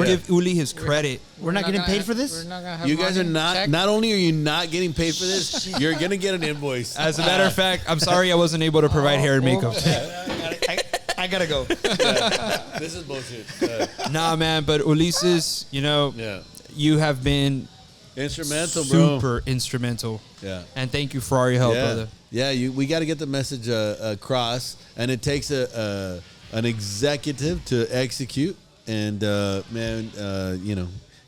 give Uli his credit. We're not getting paid for this? We're not gonna have You guys are money. Check. not only are you not getting paid for this, you're gonna get an invoice. As a matter of fact, I'm sorry I wasn't able to provide hair and makeup. I gotta go. This is bullshit. Nah, man, but Ulises, Yeah. you have been Instrumental, bro. super instrumental. Yeah. And thank you for all your help, Yeah. brother. Yeah, we got to get the message across, and it takes an executive to execute. And man,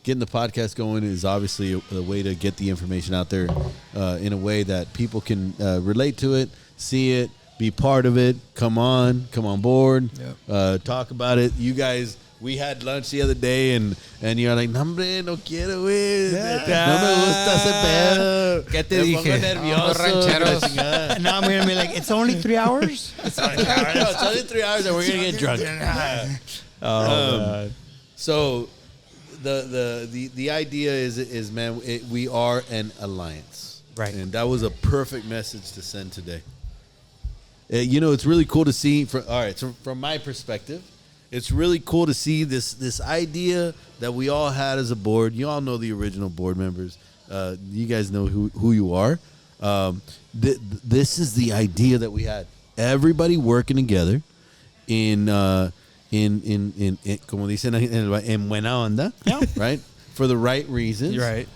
getting the podcast going is obviously a way to get the information out there in a way that people can relate to it, see it, be part of it. Come on board. Yep. Talk about it. You guys. We had lunch the other day, and you're like, no, hombre, no quiero, güey. No me gusta ese pedo. ¿Qué te Me pongo dije? nervioso, rancheros. la chingada. And now I'm gonna be like, it's only 3 hours? No, it's only 3 hours, and we're gonna get drunk. So, the idea is man, we are an alliance, Right. And that was a perfect message to send today. It's really cool to see. So from my perspective, it's really cool to see this idea that we all had as a board. You all know the original board members. You guys know who you are. This is the idea that we had. Everybody working together in como dicen en buena onda, right? For the right reasons, Right.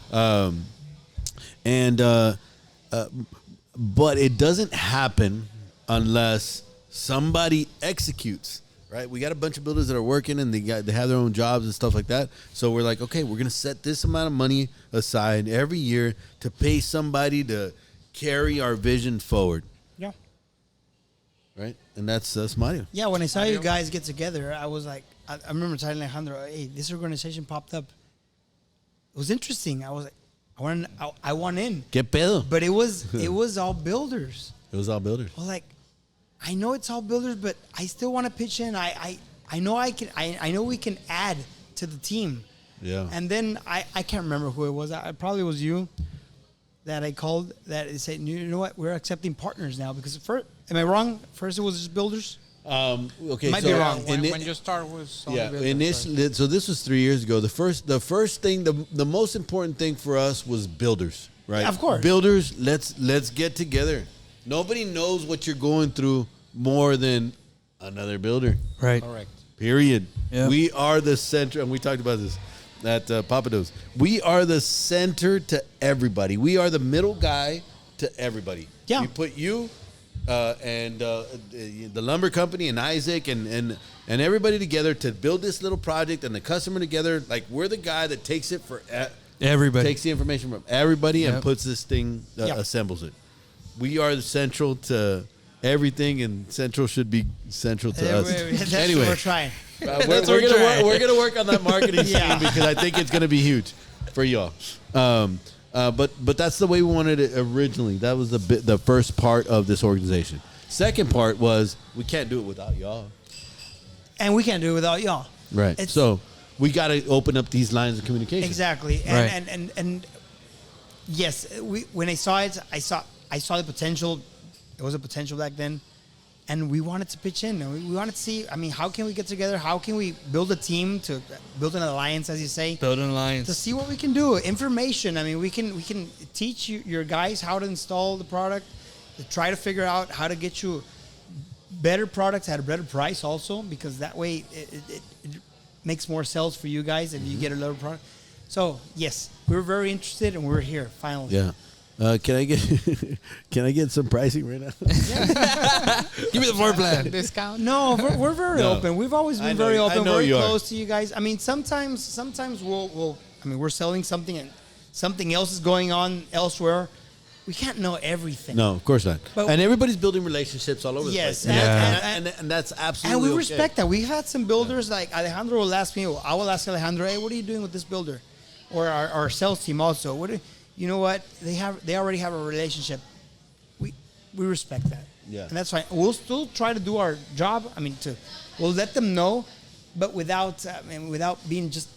But it doesn't happen unless somebody executes. Right, we got a bunch of builders that are working and they have their own jobs and stuff like that. So we're like, okay, we're gonna set this amount of money aside every year to pay somebody to carry our vision forward. Yeah. Right, and that's Mario. Yeah, when I saw you guys get together, I was like, I remember telling Alejandro, hey, this organization popped up. It was interesting. I was like, I want in. ¿Qué pedo? But it was all builders. It was all builders. Well, like, I know it's all builders, but I still want to pitch in. I know I know we can add to the team. Yeah. And then I can't remember who it was. I probably was you that I called that said, you know what, we're accepting partners now because first, am I wrong? First it was just builders. Okay, Might so be wrong. When you start with initially, so this was 3 years ago. The first thing, the most important thing for us was builders. right? Yeah, of course. Builders, let's get together. Nobody knows what you're going through more than another builder. Right. Correct. Period. Yeah. We are the center, and we talked about this at Papados. We are the center to everybody. We are the middle guy to everybody. Yeah. We put you and the lumber company and Isaac and everybody together to build this little project, and the customer together. Like, we're the guy that takes it for Everybody. takes the information from everybody and Yep. puts this thing, Yeah. assembles it. We are central to everything, and central should be central to us. That's Anyway, what we're trying. we're gonna work on that marketing Yeah. scheme because I think it's gonna be huge for y'all. But that's the way we wanted it originally. That was the first part of this organization. Second part was we can't do it without y'all. And we can't do it without y'all. Right. It's- So we got to open up these lines of communication. Exactly. Right. And yes, when I saw it, I saw the potential. There was a potential back then, and we wanted to pitch in. And we wanted to see. I mean, how can we get together? How can we build a team to build an alliance, as you say, Building alliance. to see what we can do? Information. I mean, we can teach your guys how to install the product, to try to figure out how to get you better products at a better price, also, because that way it makes more sales for you guys if you get a lower product. So yes, we were very interested, and we're here finally. Yeah. Can I get some pricing right now? Give me the floor plan. Discount. No, we're very No. open. We've always I been know very you- I open, know very you are. close to you guys. I mean, sometimes we'll. I mean, we're selling something, and something else is going on elsewhere. We can't know everything. No, of course not. But- And everybody's building relationships all over Yes, the place. and- And that's absolutely And we okay. respect that. We've had some builders like Alejandro will ask me. I will ask Alejandro, "Hey, what are you doing with this builder?" Or our sales team also. You know what? They already have a relationship. We respect that. Yeah. And that's fine. We'll still try to do our job. I mean, we'll let them know, but without being just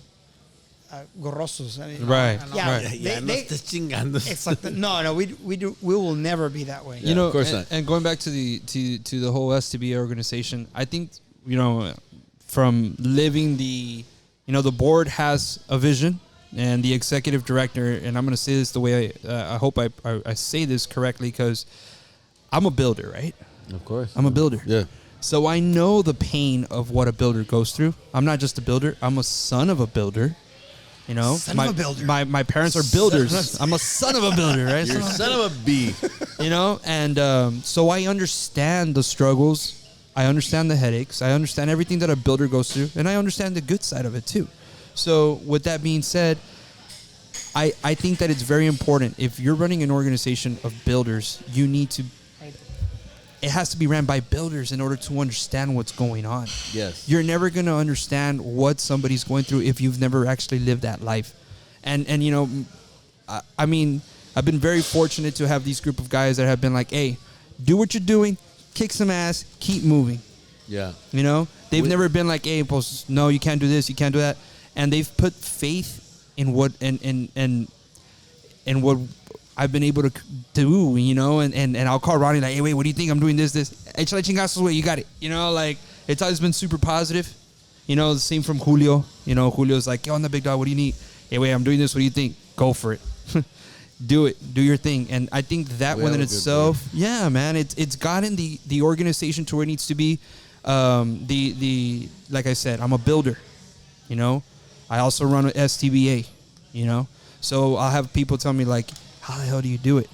gorrosos. I mean, Right. Yeah. Right. Yeah, no estés chingando. It's like no. We will never be that way. You know, of course and, not. and going back to the whole STBA organization, I think, you know, from living the board has a vision, and the executive director, and I'm going to say this the way I hope I say this correctly, because I'm a builder, right? Of course. I'm a builder. Yeah. So I know the pain of what a builder goes through. I'm not just a builder. I'm a son of a builder. You know, Son of a builder. My parents are builders. I'm a son of a builder, right? You're son of a bee. You know, and so I understand the struggles. I understand the headaches. I understand everything that a builder goes through, and I understand the good side of it too. So with that being said, I think that it's very important. If you're running an organization of builders, you need to. It has to be ran by builders in order to understand what's going on. Yes. You're never going to understand what somebody's going through if you've never actually lived that life. And you know, I mean, I've been very fortunate to have these group of guys that have been like, hey, do what you're doing, kick some ass, keep moving. Yeah. You know, they've never been like, hey, pues, no, you can't do this, you can't do that. And they've put faith in what and what I've been able to do, you know, and I'll call Ronnie like, hey, wait, what do you think? I'm doing this. Échale chingazos, way, you got it. You know, like, it's always been super positive. You know, the same from Julio. You know, Julio's like, yo, on the big dog, what do you need? Hey, wait, I'm doing this, what do you think? Go for it. Do it. Do your thing. And I think that We within have a good itself, yeah, man, it's gotten the organization to where it needs to be. Like I said, I'm a builder, you know. I also run an STBA, you know. So I'll have people tell me like, how the hell do you do it?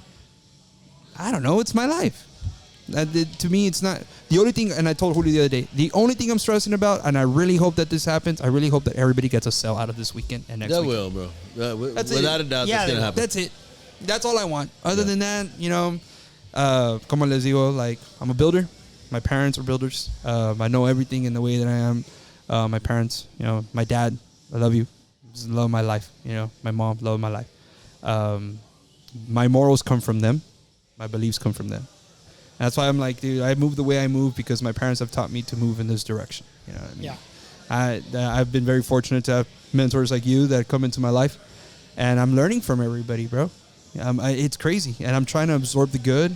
I don't know. It's my life. To me, it's not the only thing. And I told Julio the other day, the only thing I'm stressing about, and I really hope that this happens. I really hope that everybody gets a sell out of this weekend and next That weekend. will, bro. That's it. Without a doubt, Yeah, that's going to happen. That's it. That's all I want. Other than that, you know, como les digo, like, I'm a builder. My parents are builders. I know everything in the way that I am. My parents, you know, my dad, I love you. Just love my life. You know, my mom, love my life. My morals come from them. My beliefs come from them. And that's why I'm like, dude, I move the way I move because my parents have taught me to move in this direction. You know what I mean? Yeah. I've been very fortunate to have mentors like you that come into my life, and I'm learning from everybody, bro. It's crazy, and I'm trying to absorb the good.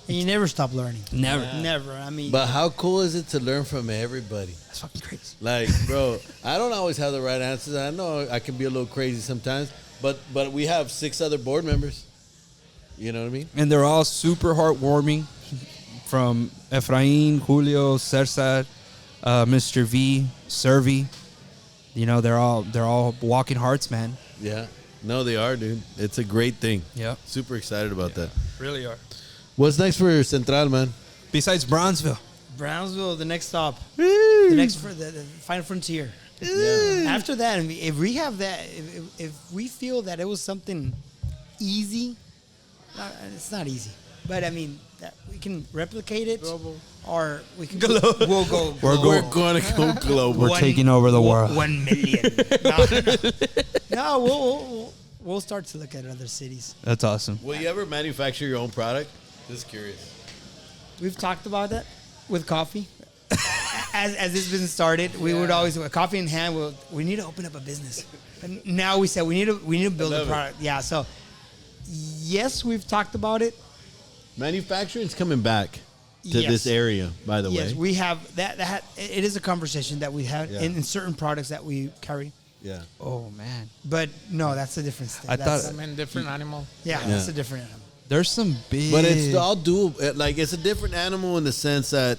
And you never stop learning. Never. Never. I mean, But how cool is it to learn from everybody? That's fucking crazy. Like, bro, I don't always have the right answers. I know I can be a little crazy sometimes, but we have 6 other board members. You know what I mean? And they're all super heartwarming. From Efrain, Julio, Cesar, Mr. V, Servi. You know, they're all walking hearts, man. Yeah. No, they are, dude. It's a great thing. Yeah. Super excited about that. Really are. What's next for Central, man? Besides Bronzeville. Brownsville, the next stop. The next for the final frontier. After that, if we have that, if we feel that it was something easy, it's not easy, but I mean that we can replicate it, or we can we'll go. We're going to go global. We're taking over the world. 1 million. No, we'll start to look at other cities. That's awesome. Will you ever manufacture your own product? Just curious. We've talked about that with coffee. As this business started, we would always coffee in hand. We need to open up a business. And now we said we need to build a product. Yeah. So yes, we've talked about it. Manufacturing's coming back to Yes. this area, by the Yes, way. we have that. It is a conversation that we have Yeah. in certain products that we carry. Yeah. Oh, man. But no, that's a different thing. I That's, thought- I mean, different animal. that's a different animal. There's some big... But it's all doable. Like, it's a different animal in the sense that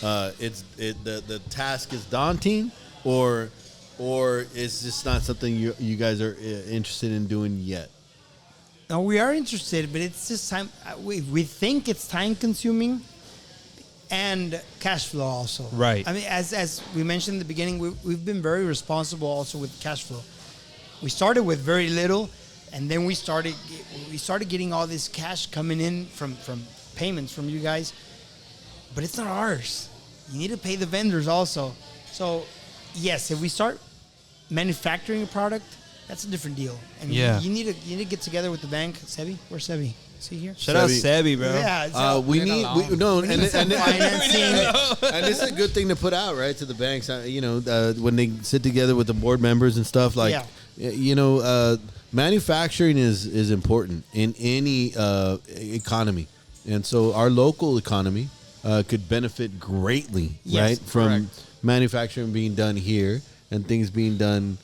the task is daunting, or it's just not something you guys are interested in doing yet. No, we are interested, but it's just time. We think it's time consuming, and cash flow also. Right. I mean, as we mentioned in the beginning, we've been very responsible also with cash flow. We started with very little, and then we started getting all this cash coming in from payments from you guys, but it's not ours. You need to pay the vendors also. So, yes, if we start manufacturing a product, that's a different deal. And Yeah. you need to get together with the bank. Sebi, where's Sebi? Is he here? Shout out Sebi. Sebi, bro. Yeah. So We need financing. and this is a good thing to put out, right, to the banks. When they sit together with the board members and stuff, like, manufacturing is important in any economy, and so our local economy could benefit greatly, Yes, right, from correct. manufacturing being done here and things being done.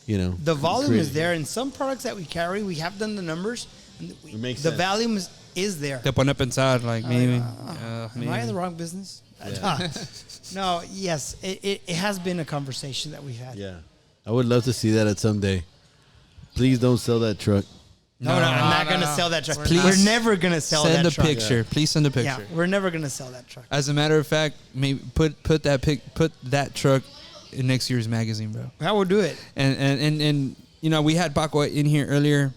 The volume is creative. there. In some products that we carry, we have done the numbers. And It makes the sense. volume is there. Te pone a pensar, like, maybe. Am I in the wrong business? No, yes. It has been a conversation that we've had. Yeah, I would love to see that at some day. Please don't sell that truck. No, I'm not going to no. sell that truck. Please We're never going to sell Send that a truck. picture. Please send a Yeah, picture. we're never going to sell that truck. As a matter of fact, maybe put that truck in next year's magazine, bro. How we'll do it. And we had Paco in here earlier.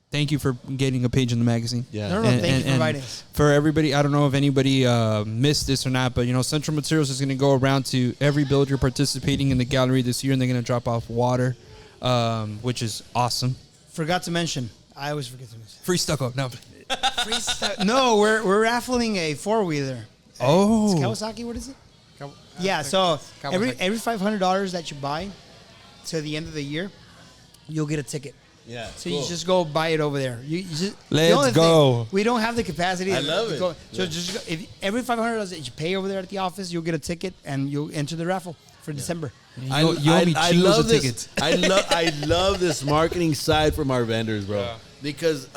Thank you for getting a page in the magazine. Yeah. No, thank you for inviting us. For everybody, I don't know if anybody missed this or not, but Central Materials is going to go around to every builder participating in the gallery this year, and they're going to drop off water, which is awesome. Forgot to mention. I always forget to mention. Free stucco. No. Free stuff. No, we're raffling a 4-wheeler. Oh. It's Kawasaki. What is it? Yeah, so every $500 that you buy to the end of the year, you'll get a ticket. Yeah. So you just go buy it over there. You just Let's the only go. we don't have the capacity. I to love to it. Go. So Yeah. just go, if every $500 that you pay over there at the office, you'll get a ticket and you'll enter the raffle for December. You owe me chingos love of this. tickets. I love this marketing side from our vendors, bro. Because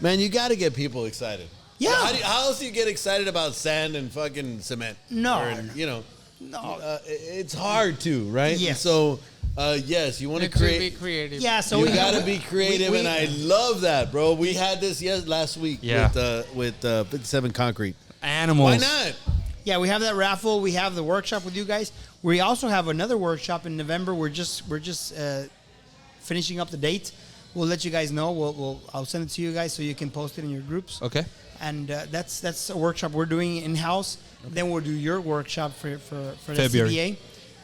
man, you got to get people excited. Yeah. How else do you get excited about sand and fucking cement? No. Or, it's hard to, right? Yes. So, yes, you want to Need to be create. creative. Yeah. So You we got to be creative, we- and I love that, bro. We had this last week Yeah. with 57 Concrete. Animals. Why not? Yeah, we have that raffle. We have the workshop with you guys. We also have another workshop in November. We're just finishing up the date. We'll let you guys know. I'll send it to you guys so you can post it in your groups. Okay. And that's a workshop we're doing in house. Then we'll do your workshop for the February. CBA.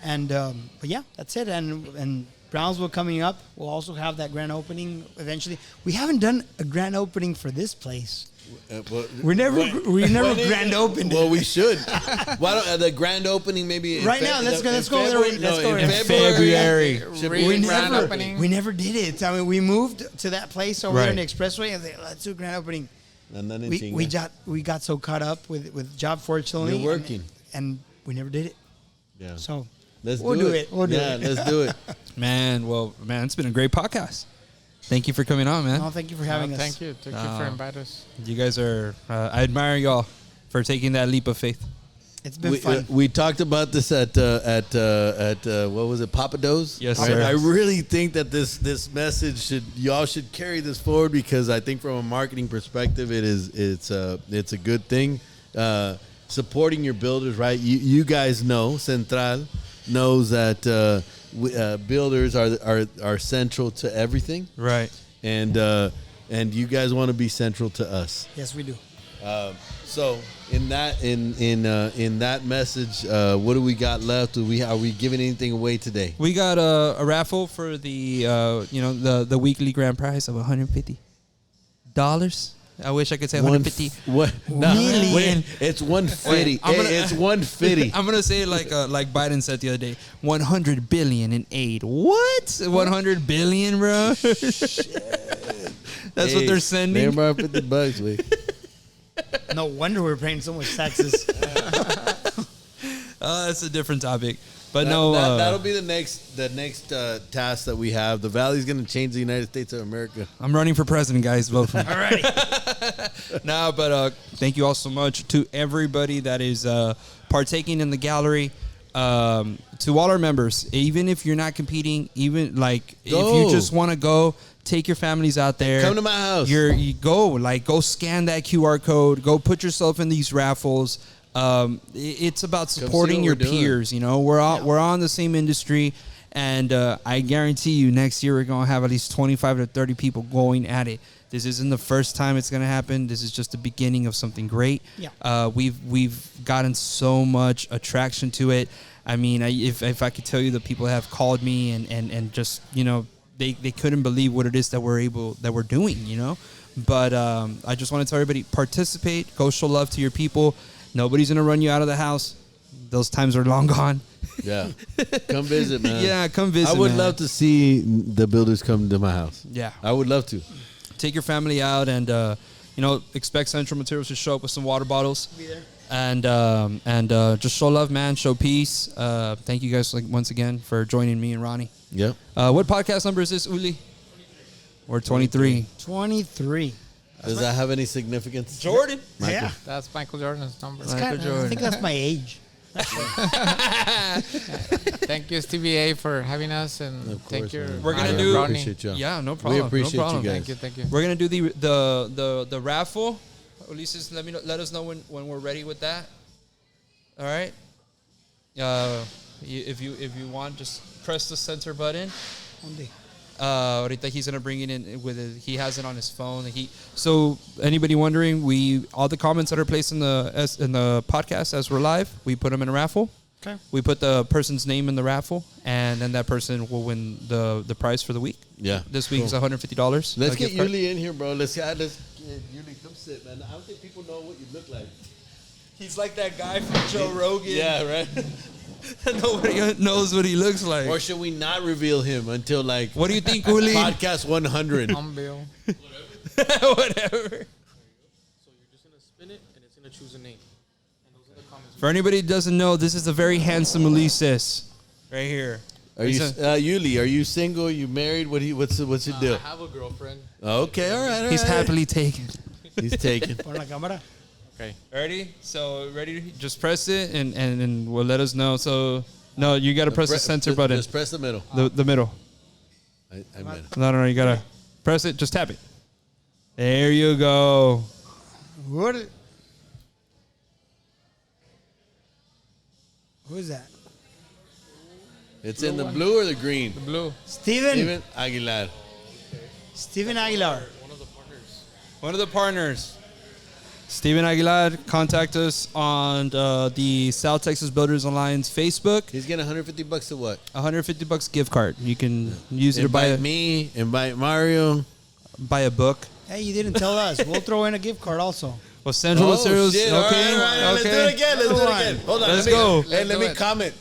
And but yeah, that's it. And Brownsville coming up. We'll also have that grand opening eventually. We haven't done a grand opening for this place. We never grand opened it. Well, we should. Why don't the grand opening maybe in Right now, let's go there. Let's go in there. February. Really grand never, opening. we never did it. I mean, we moved to that place over there Right. in the expressway and said, let's do a grand opening. And then We got so caught up with job fortunately. You're working. And we never did it. Yeah. So Let's we'll do it. We'll do yeah, it. let's do it. Man, it's been a great podcast. Thank you for coming on, man. No, thank you for having us. Thank you. Thank you for inviting us. You guys are. I admire y'all for taking that leap of faith. It's been fun. We talked about this at what was it, Papa Do's? Yes, Right? sir. I really think that this message y'all should carry this forward, because I think from a marketing perspective, it's a good thing. Supporting your builders, right? You guys know, Central knows that builders are central to everything, Right. and you guys want to be central to us. Yes, we do. So in that message, what do we got left? Are we giving anything away today? We got a raffle for the the weekly grand prize of $150. I wish I could say 150. Million. Wait, it's 150. I'm gonna- It's 150. I'm gonna say it like Biden said the other day, 100 billion in aid. What? 100 billion, bro? That's what they're sending. They're about $50. Wait. No wonder we're paying so much taxes. That's a different topic. But That'll be the next task that we have. The Valley's going to change the United States of America. I'm running for president, guys. Vote for me. All right. No, but thank you all so much to everybody that is partaking in the gallery. To all our members, even if you're not competing, even like if you just want to go, take your families out there. Come to my house. You go scan that QR code. Go put yourself in these raffles. It's about supporting what your we're doing. peers. You know, we're on the same industry, and I guarantee you, next year we're gonna have at least 25 to 30 people going at it. This isn't the first time it's gonna happen. This is just the beginning of something great. Yeah. We've gotten so much attraction to it. I mean, if I could tell you, the people have called me and just they couldn't believe what it is that we're doing. But I just want to tell everybody, participate, go show love to your people. Nobody's gonna run you out of the house. Those times are long gone. Yeah. Come visit, man. Yeah, come visit. I would man. love to see the builders come to my house. Yeah, I would love to. take your family out and expect Central Materials to show up with some water bottles. Be there. And just show love, man. Show peace. Thank you guys once again for joining me and Ronnie. Yep. What podcast number is this, Uli? We're 23. 23. Does that have any significance? Jordan. Yeah. That's Michael Jordan's number. It's kind of, I think that's my age. Thank you, STBA, for having us, and Of thank course, you. man. We're gonna Mario, do- Ronnie. Appreciate you. Yeah, no problem. We appreciate no problem. you guys. Thank you. We're gonna do the raffle. Ulises, let us know when we're ready with that. All right. If you want, just press the center button. Ahorita he's gonna bring it in with it. He has it on his phone. So anybody wondering, all the comments that are placed in the podcast as we're live, we put them in a raffle. Okay. We put the person's name in the raffle, and then that person will win the prize for the week. Yeah. This week is $150. Let's get Yuli in here, bro. Let's get Yuli. Come sit, man. I don't think people know what you look like. He's like that guy from Joe Rogan. Yeah, right. Nobody knows what he looks like. Or should we not reveal him until like What do you think, Uli? podcast 100? I'm Bill. Whatever. So you're just gonna spin it, and it's gonna choose a name. And those are the comments. For anybody who doesn't know, this is a very handsome Ulises right here. Are you Yuli? Are you single? You married? What's your deal? I have a girlfriend. Okay, all right. He's happily taken. He's taken. Pon la cámara. Okay. Ready? So ready? Just press it and will let us know. So no, you got to press the center button. Just press the middle. The middle. I meant it. No, you gotta press it. Just tap it. There you go. What? Who is that? It's in the blue or the green? Blue. Steven Aguilar. Aguilar. One of the partners. Steven Aguilar, contact us on the South Texas Builders Alliance Facebook. He's getting $150 to what? $150 gift card. You can use it to Invite me. Invite Mario. buy a book. Hey, you didn't tell us. We'll throw in a gift card also. Well, Central Materials. shit. Okay, All right. Let's do it again. Let's do it again. Hold on. Let's let me- go. Hey, let me comment.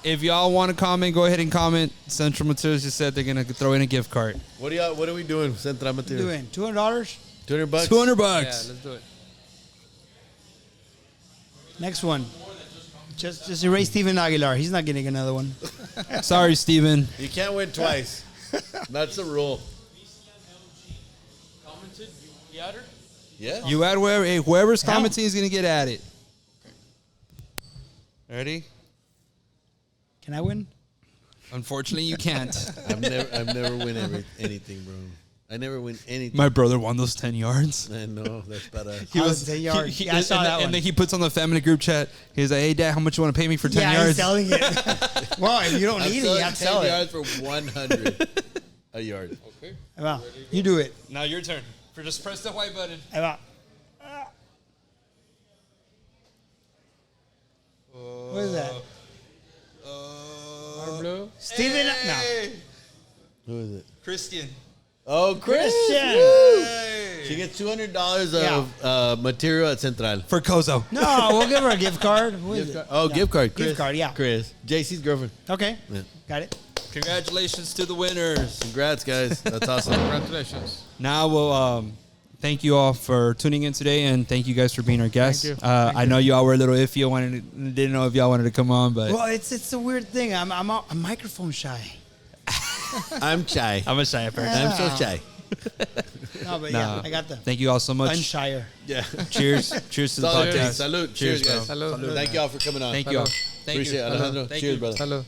If y'all want to comment, go ahead and comment. Central Materials just said they're gonna throw in a gift card. What are we doing, Central Materials? Doing $200. $200? $200. Yeah, let's do it. Next one. Just erase Steven Aguilar. He's not getting another one. Sorry, Steven. You can't win twice. That's the rule. Commented, you had her? Yeah. You add whoever, hey, whoever's Hell. commenting is gonna get added. Ready? Can I win? Unfortunately, you can't. I've never win anything, bro. I never win anything. My brother won those 10 yards. I know that's badass. He was 10 yards. Yeah, I saw that one. And then he puts on the family group chat. He's like, "Hey, Dad, how much you want to pay me for 10 Yeah, yards?" he's selling it. Well, if you don't I'm need it, you selling have to 10 sell it. yards for 100 a yard. Okay. Well, you do it. Now your turn. Just press the white button. Well, what is that? Blue. Steven? No. Who is it? Christian. Oh, Christian. Woo! She gets $200 of material at Central. For Kozo. No, we'll give her a gift card. Who is it? Oh, No. gift card. Chris. Gift card, yeah. Chris. JC's girlfriend. Okay. Yeah. Got it. Congratulations to the winners. Congrats, guys. That's awesome. Congratulations. Now we'll thank you all for tuning in today, and thank you guys for being our guests. you. I know y'all were a little iffy. Didn't know if y'all wanted to come on, but Well, it's a weird thing. I'm microphone shy. I'm shy. I'm a shy person. I'm so shy. No, but Nah. yeah, I got the Thank you all so much. unshyer. Yeah. Cheers. Cheers to the Salud. podcast. Salud. Cheers, Cheers, guys. bro. Salud. Thank you all for coming on. Thank you all. Thank Appreciate you. it, Alejandro. Thank Cheers, you. brother. Salud.